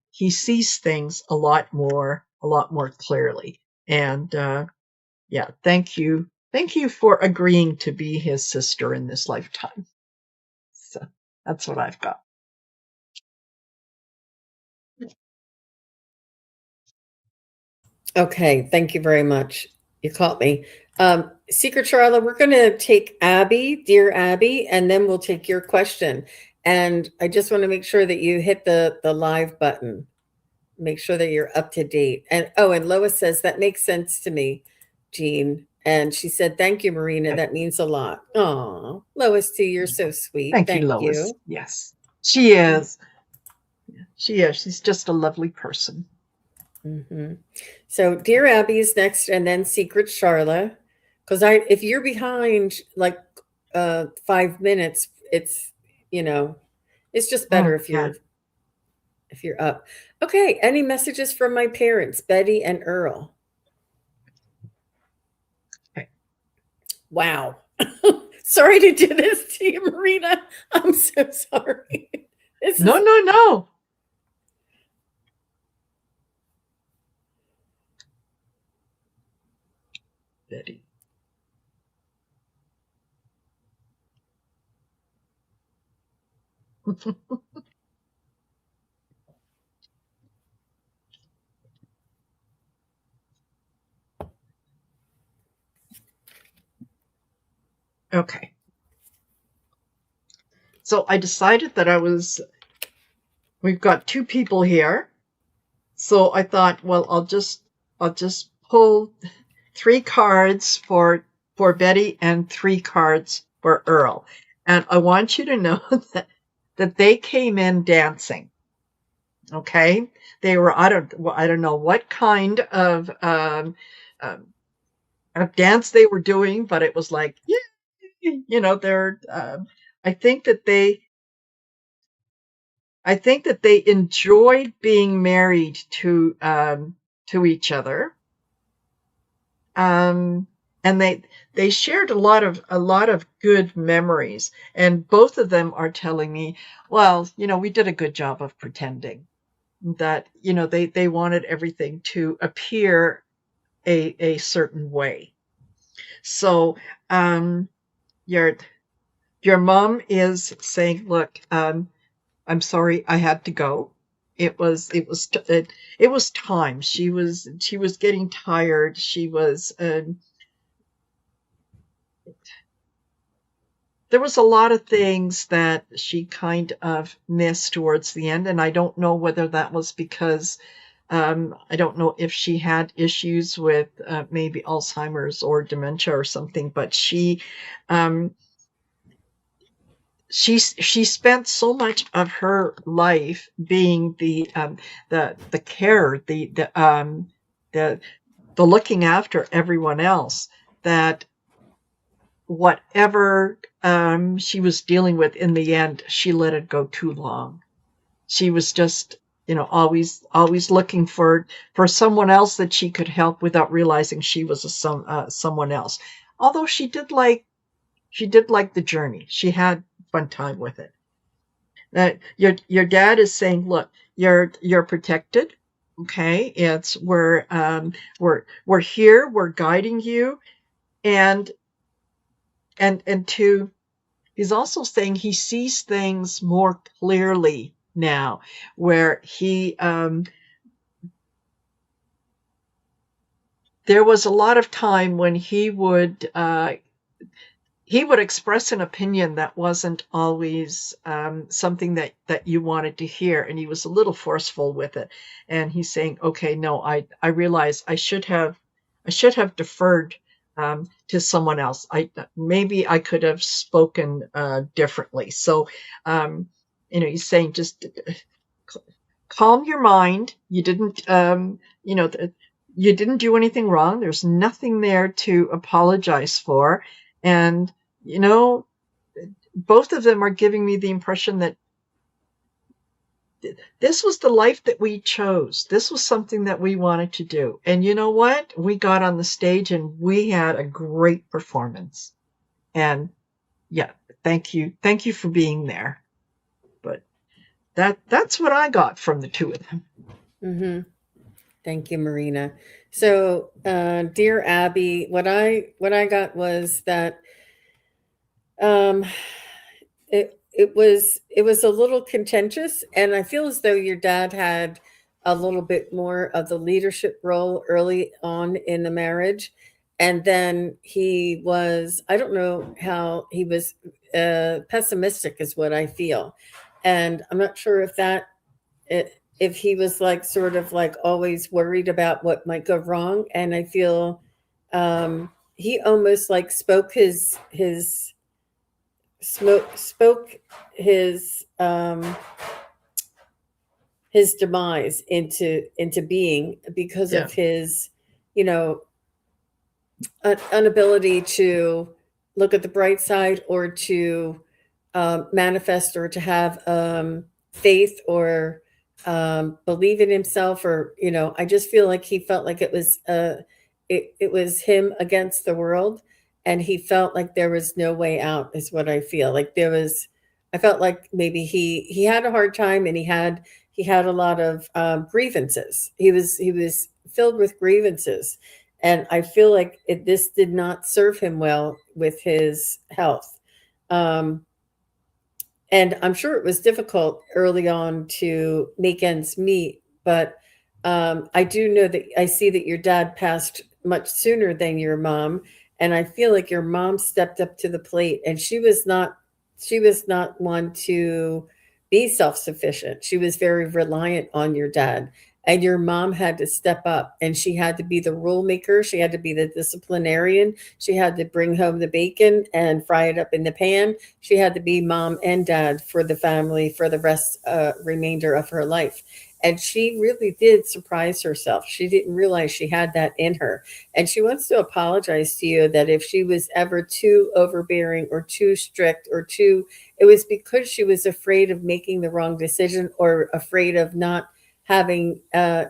he sees things a lot more clearly. And yeah, thank you for agreeing to be his sister in this lifetime. So that's what I've got. Okay, thank you very much. You caught me. Secret Charla, we're going to take Abby, dear Abby, and then we'll take your question. And I just want to make sure that you hit the live button. Make sure that you're up to date. And and Lois says that makes sense to me, Jean. And she said, "Thank you, Marina. That means a lot." Oh, Lois, too, you're so sweet. Thank you, Thank Lois. you. Yes, she is. She's just a lovely person. Mm-hmm. So, dear Abby is next, and then Secret Charla. Because if you're behind like 5 minutes, it's it's just better if Yeah. you're up. Okay. Any messages from my parents, Betty and Earl? Okay. Wow. Sorry to do this to you, Marina. I'm so sorry. No. Betty. Okay. So I decided that we've got two people here. So I thought, well, I'll just pull 3 cards for Betty and 3 cards for Earl. And I want you to know that they came in dancing. Okay? They were, I don't know what kind of dance they were doing, but it was like, yeah, they're I think that they enjoyed being married to each other. And they shared a lot of good memories, and both of them are telling me, well, we did a good job of pretending that, they wanted everything to appear a certain way. So your mom is saying, look, I'm sorry I had to go. It was time. She was getting tired. She was there was a lot of things that she kind of missed towards the end, and I don't know whether that was because I don't know if she had issues with maybe Alzheimer's or dementia or something, but she spent so much of her life being the care, the looking after everyone else, that whatever she was dealing with, in the end, she let it go too long. She was just, always looking for someone else that she could help without realizing she was someone else. Although she did like the journey. She had fun time with it. Your dad is saying, look, you're protected. Okay, it's we're here. We're guiding you, and to he's also saying he sees things more clearly now, where there was a lot of time when he would express an opinion that wasn't always something that you wanted to hear, and he was a little forceful with it. And he's saying, "Okay, no, I realize I should have deferred to someone else. Maybe I could have spoken differently." So, he's saying, just calm your mind. You didn't do anything wrong. There's nothing there to apologize for. And, you know, both of them are giving me the impression that this was the life that we chose. This was something that we wanted to do. And you know what? We got on the stage and we had a great performance. And yeah, thank you. Thank you for being there. But that's what I got from the two of them. Hmm. Thank you, Marina. So, dear Abby, what I got was that um, it was a little contentious, and I feel as though your dad had a little bit more of the leadership role early on in the marriage, and then he was, I don't know how he was, pessimistic is what I feel, and I'm not sure if he was like sort of like always worried about what might go wrong, and I feel he almost like spoke his demise into being because Yeah. of his, you know, inability to look at the bright side, or to manifest, or to have faith, or believe in himself, or I just feel like he felt like it was him against the world, and he felt like there was no way out, is what I feel like. I felt like maybe he had a hard time, and he had a lot of grievances. He was filled with grievances, and I feel like this did not serve him well with his health. Um, and I'm sure it was difficult early on to make ends meet, but I do know that I see that your dad passed much sooner than your mom, and I feel like your mom stepped up to the plate, and she was not one to be self-sufficient. She was very reliant on your dad, and your mom had to step up, and she had to be the rule maker. She had to be the disciplinarian. She had to bring home the bacon and fry it up in the pan. She had to be mom and dad for the family for the remainder of her life. And she really did surprise herself. She didn't realize she had that in her. And she wants to apologize to you that if she was ever too overbearing or too strict or too, it was because she was afraid of making the wrong decision, or afraid of not having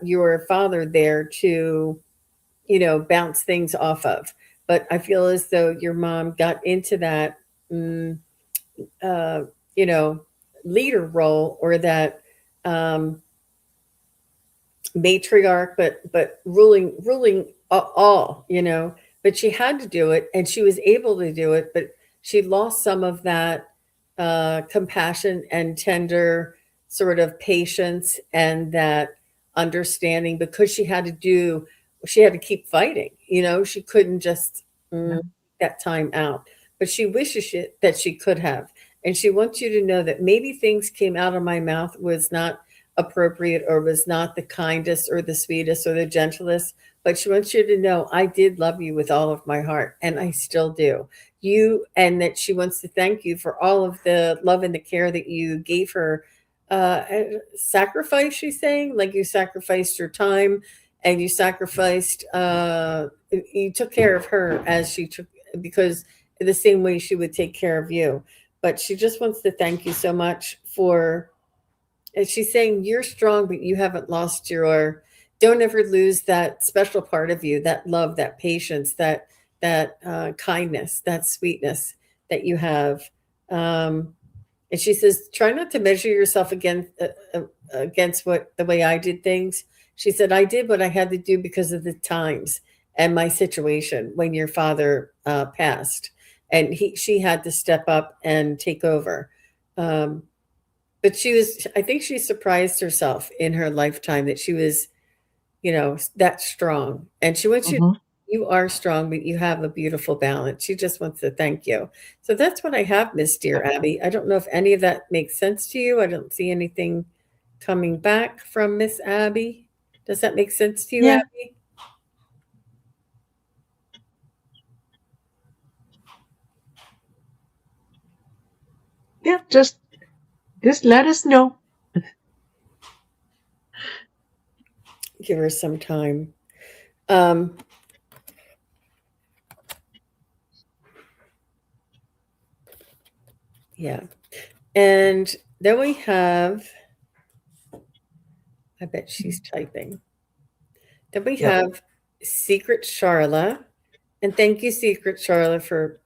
your father there to, bounce things off of. But I feel as though your mom got into that, mm, uh, you know, leader role, or that um, matriarch, but ruling all, but she had to do it, and she was able to do it, but she lost some of that compassion and tender sort of patience, and that understanding, because she had to keep fighting. She couldn't just Yeah. that time out, but she wishes that she could have. And she wants you to know that maybe things came out of my mouth was not appropriate, or was not the kindest or the sweetest or the gentlest, but she wants you to know I did love you with all of my heart, and I still do. And that she wants to thank you for all of the love and the care that you gave her. Sacrifice, she's saying, like you sacrificed your time, and you took care of her as she took, because the same way she would take care of you. But she just wants to thank you so much for, and she's saying you're strong, but you haven't lost your, don't ever lose that special part of you, that love, that patience, that kindness, that sweetness that you have. Um, and she says, try not to measure yourself against what the way I did things. She said, I did what I had to do because of the times and my situation when your father passed, and she had to step up and take over. Um, but she was, I think she surprised herself in her lifetime that she was, that strong. And she wants you, Hmm. you are strong, but you have a beautiful balance. She just wants to thank you. So that's what I have, Miss Yeah. Dear Abby. I don't know if any of that makes sense to you. I don't see anything coming back from Miss Abby. Does that make sense to you, Yeah. Abby? Yeah. Just let us know. Give her some time. Um, yeah. And then we have, I bet she's typing. Then we Yep. have Secret Charla. And thank you, Secret Charla, for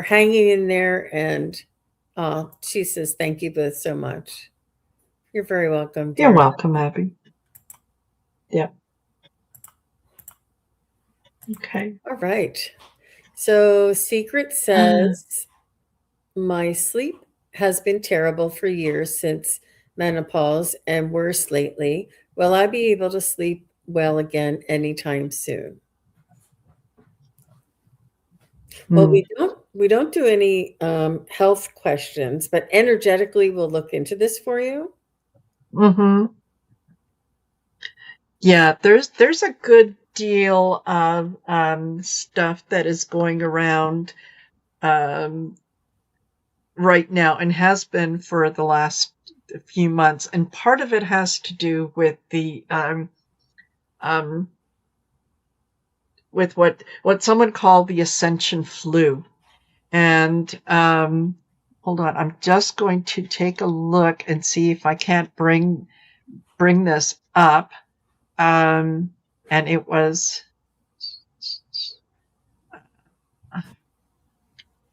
hanging in there. And she says, thank you both so much. You're very welcome, You're dear. welcome, Abby. Yep. Okay. All right. So Secret says, my sleep has been terrible for years since menopause and worse lately. Will I be able to sleep well again anytime soon? Well, Mm. we don't do any health questions, but energetically we'll look into this for you. Hmm. Yeah, there's a good deal of stuff that is going around um, right now and has been for the last few months, and part of it has to do with the um, with what someone called the ascension flu. And hold on, I'm just going to take a look and see if I can't bring this up. And it was,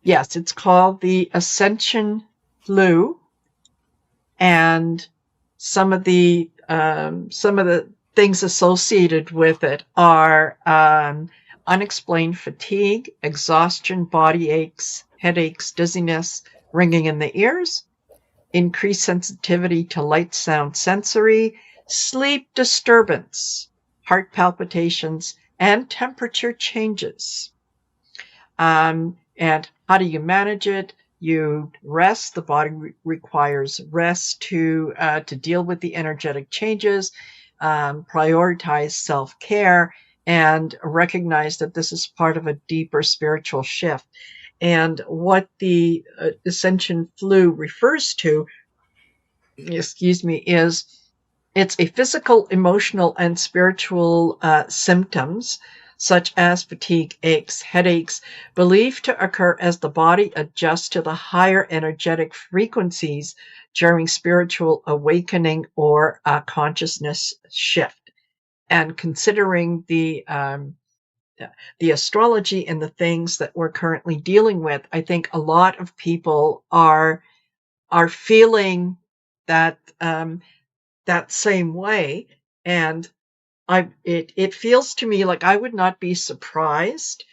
yes, it's called the Ascension Flu, and some of the things associated with it are unexplained fatigue, exhaustion, body aches, headaches, dizziness, ringing in the ears, increased sensitivity to light, sound, sensory, sleep disturbance, heart palpitations, and temperature changes. And how do you manage it? You rest. The body requires rest to deal with the energetic changes. Prioritize self-care and recognize that this is part of a deeper spiritual shift. And what the ascension flu refers to, excuse me, is it's a physical, emotional, and spiritual symptoms such as fatigue, aches, headaches, believed to occur as the body adjusts to the higher energetic frequencies during spiritual awakening or a consciousness shift. And considering the astrology and the things that we're currently dealing with, I think a lot of people are feeling that that same way. And it feels to me like I would not be surprised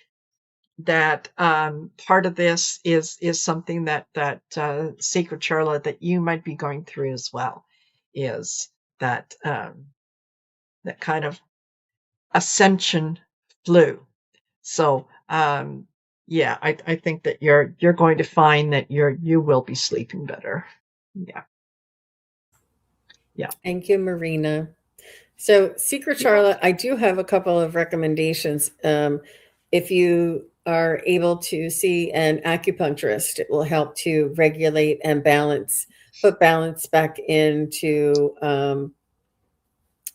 that part of this is something that Sacred Charlotte, that you might be going through as well, is that that kind of ascension flu. So yeah, I think that you're going to find that you will be sleeping better. Yeah, yeah. Thank you, Marina. So, Secret Charlotte, I do have a couple of recommendations. If you are able to see an acupuncturist, it will help to regulate and balance, put balance back into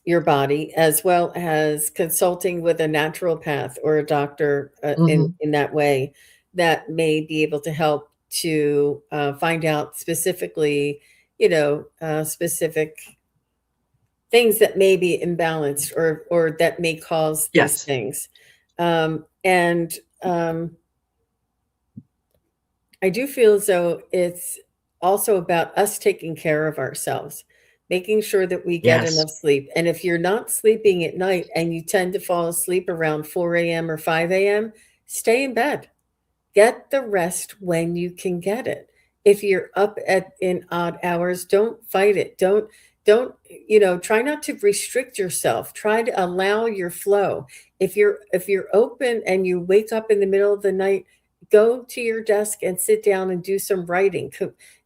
your body, as well as consulting with a naturopath or a doctor Hmm. in that way. that may be able to help to find out specifically, specific things that may be imbalanced or that may cause these Yes. things. And I do feel as though it's also about us taking care of ourselves, making sure that we get Yes. enough sleep. And if you're not sleeping at night and you tend to fall asleep around 4 a.m. or 5 a.m., stay in bed. Get the rest when you can get it. If you're up at in odd hours, don't fight it. Don't try not to restrict yourself. Try to allow your flow. If you're open and you wake up in the middle of the night, go to your desk and sit down and do some writing.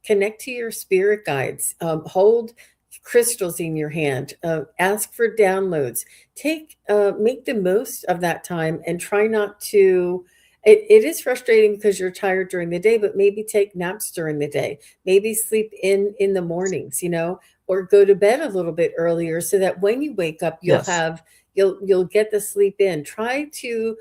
Connect to your spirit guides. Hold crystals in your hand. Ask for downloads. Make the most of that time and try not to. It is frustrating because you're tired during the day, but maybe take naps during the day. Maybe sleep in the mornings, or go to bed a little bit earlier so that when you wake up, Yes. you'll get the sleep in. Try to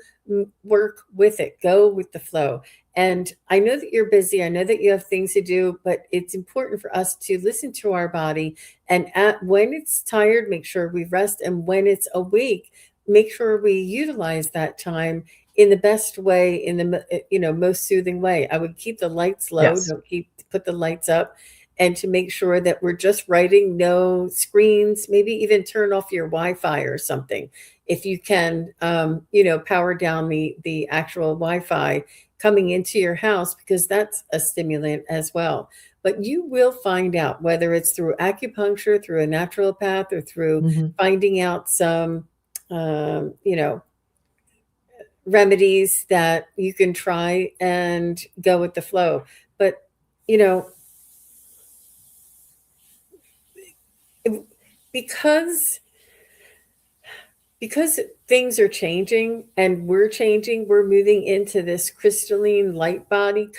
work with it. Go with the flow. And I know that you're busy. I know that you have things to do, but it's important for us to listen to our body. And when it's tired, make sure we rest. And when it's awake, make sure we utilize that time in the best way, in the most soothing way. I would keep the lights low, Yes. don't put the lights up, and to make sure that we're just writing, no screens, maybe even turn off your Wi-Fi or something. If you can, power down the actual Wi-Fi coming into your house, because that's a stimulant as well. But you will find out whether it's through acupuncture, through a naturopath, or through Hmm. finding out some, um, you know, remedies that you can try and go with the flow. But, you know, because because things are changing and we're changing, we're moving into this crystalline light body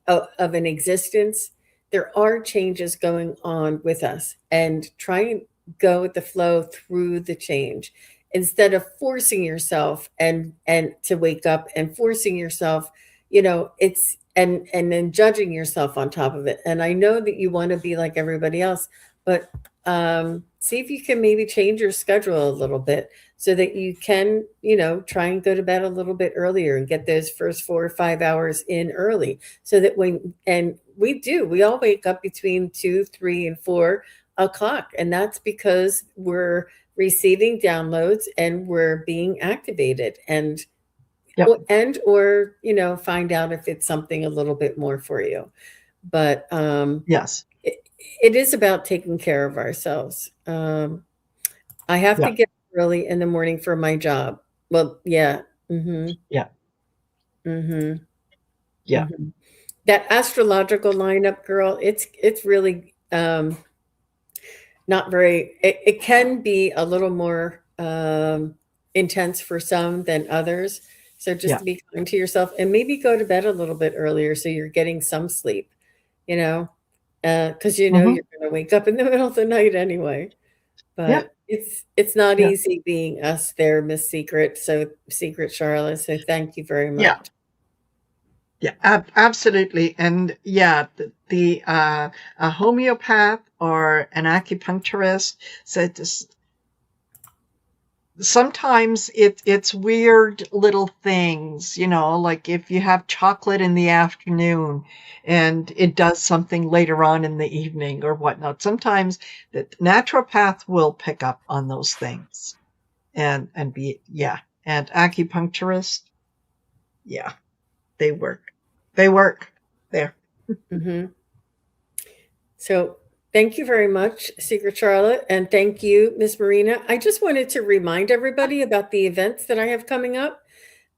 of an existence. There are changes going on with us, and try and go with the flow through the change instead of forcing yourself and to wake up and forcing yourself, it's and then judging yourself on top of it. And I know that you want to be like everybody else, but see if you can maybe change your schedule a little bit so that you can, try and go to bed a little bit earlier and get those first 4 or 5 hours in early, so that we all wake up between 2, 3, and 4 o'clock. And that's because we're receiving downloads and we're being activated, Yep. or find out if it's something a little bit more for you. But Yes. it is about taking care of ourselves. I have to Yeah. get up early in the morning for my job. Well, yeah. Mhm. Yeah. Mhm. Yeah. Mhm. That astrological lineup, girl, it's really not very it can be a little more intense for some than others. So just Yeah. to be kind to yourself and maybe go to bed a little bit earlier so you're getting some sleep, you know, because Hmm. you're going to wake up in the middle of the night anyway. Yeah. But it's not Yeah. easy being us there, Miss Secret. So Secret Charlotte. So thank you very Yeah. much. Yeah. Absolutely. And yeah, the a homeopath or an acupuncturist said this, sometimes it's weird little things, like if you have chocolate in the afternoon and it does something later on in the evening or whatnot. Sometimes the naturopath will pick up on those things and be, yeah. And acupuncturist, yeah, they work. They work there. Hmm. So thank you very much, Secret Charlotte, and thank you, Miss Marina. I just wanted to remind everybody about the events that I have coming up.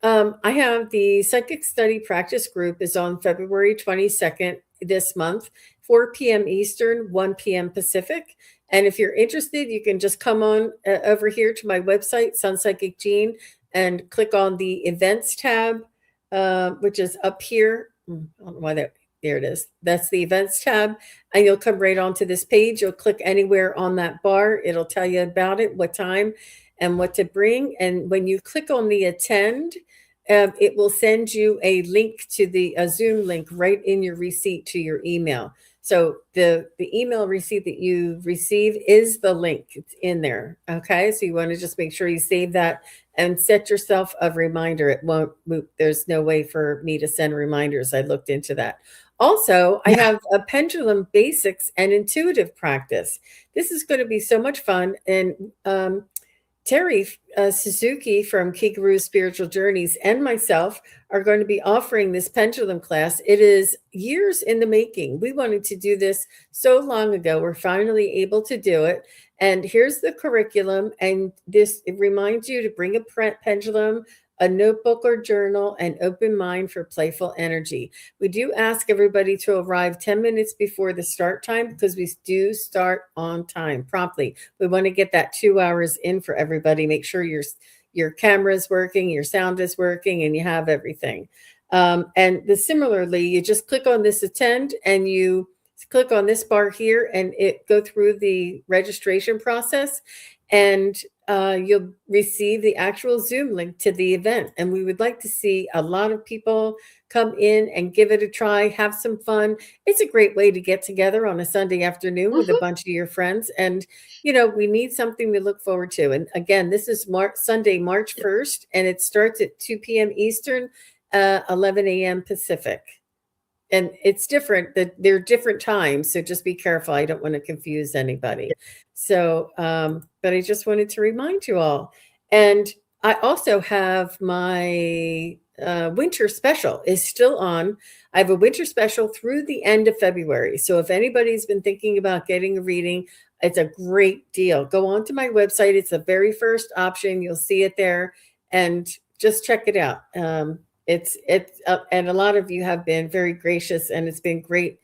I have the Psychic Study Practice Group is on February 22nd this month, 4 p.m. Eastern, 1 p.m. Pacific. And if you're interested, you can just come on over here to my website, SunPsychic Jean, and click on the events tab, which is up here. I don't know why there it is. That's the events tab. And you'll come right onto this page. You'll click anywhere on that bar. It'll tell you about it, what time, and what to bring. And when you click on the attend, it will send you a link to a Zoom link right in your receipt to your email. So the email receipt that you receive is the link. It's in there. Okay. So you want to just make sure you save that and set yourself a reminder. It won't move. There's no way for me to send reminders. I looked into that. Also, I Yeah. have a pendulum basics and intuitive practice. This is going to be so much fun. And Terry Suzuki from Kikaru Spiritual Journeys and myself are going to be offering this pendulum class. It is years in the making. We wanted to do this so long ago. We're finally able to do it. And here's the curriculum. And it reminds you to bring a pendulum, a notebook or journal, and open mind for playful energy. We do ask everybody to arrive 10 minutes before the start time because we do start on time promptly. We want to get that 2 hours in for everybody. Make sure your camera is working, your sound is working, and you have everything. Similarly, you just click on this attend and you click on this bar here and it go through the registration process, and you'll receive the actual Zoom link to the event. And we would like to see a lot of people come in and give it a try, have some fun. It's a great way to get together on a Sunday afternoon with a Hmm. bunch of your friends. And, we need something to look forward to. And again, this is Sunday, March 1st, and it starts at 2 p.m. Eastern, 11 a.m. Pacific. And it's different, that they're different times, so just be careful. I don't want to confuse anybody. So but I just wanted to remind you all. And I also have my winter special is still on. I have a winter special through the end of February. So if anybody's been thinking about getting a reading, it's a great deal. Go on to my website. It's the very first option. You'll see it there, and just check it out. And a lot of you have been very gracious, and it's been great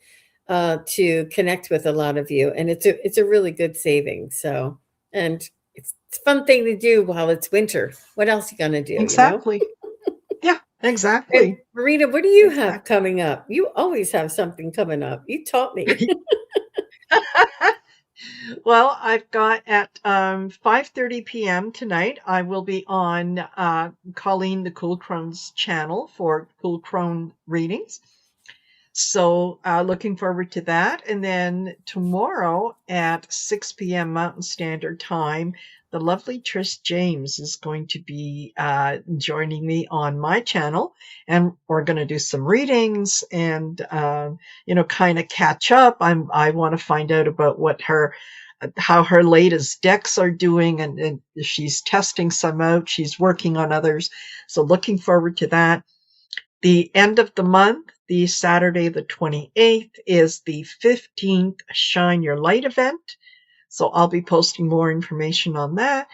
to connect with a lot of you, and it's a really good saving. So, and it's a fun thing to do while it's winter. What else you gonna do? Exactly. Yeah, And exactly. Marina, what do you have Exactly. coming up? You always have something coming up. You taught me. Well, I've got at 5:30 p.m. tonight, I will be on Colleen the Cool Crone's channel for Cool Crone readings. So looking forward to that. And then tomorrow at 6 p.m. Mountain Standard Time, the lovely Trish James is going to be joining me on my channel. And we're going to do some readings and, kind of catch up. I want to find out about how her latest decks are doing, and she's testing some out. She's working on others. So looking forward to that. The end of the month, the Saturday, the 28th, is the 15th Shine Your Light event. So I'll be posting more information on that.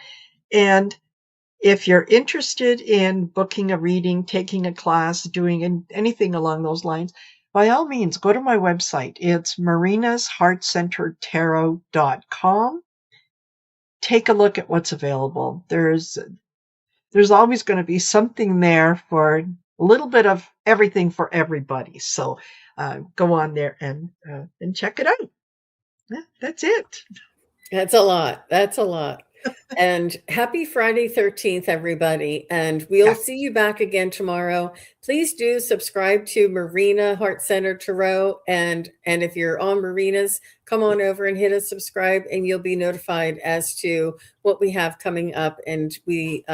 And if you're interested in booking a reading, taking a class, doing anything along those lines, by all means, go to my website. It's marinasheartcenteredtarot.com. Take a look at what's available. There's always going to be something there for a little bit of everything for everybody. So go on there and check it out. Yeah, that's it. That's a lot. That's a lot. And happy Friday 13th, everybody. And we'll Yeah. see you back again tomorrow. Please do subscribe to Marina Heart Center Tarot. And if you're on Marina's, come on over and hit a subscribe, and you'll be notified as to what we have coming up. And we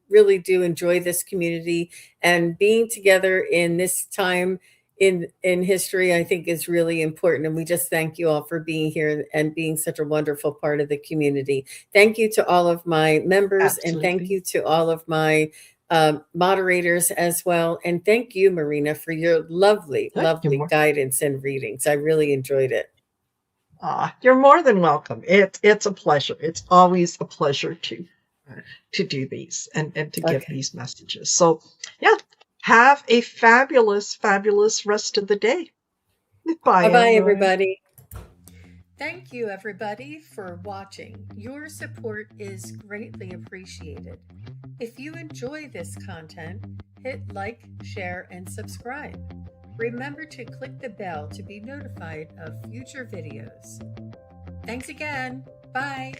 really do enjoy this community, and being together in this time in history, I think, is really important. And we just thank you all for being here and being such a wonderful part of the community. Thank you to all of my members, and thank Absolutely. you to all of my moderators as well. And thank you, Marina, for your lovely, You're lovely more, guidance and readings. I really enjoyed it. you're more than welcome. It's a pleasure. It's always a pleasure to do these and to give Okay. these messages. So yeah, have a fabulous, fabulous rest of the day. Bye, Bye-bye, everyone. everybody. Thank you, everybody, for watching. Your support is greatly appreciated. If you enjoy this content, hit like, share, and subscribe. Remember to click the bell to be notified of future videos. Thanks again. Bye.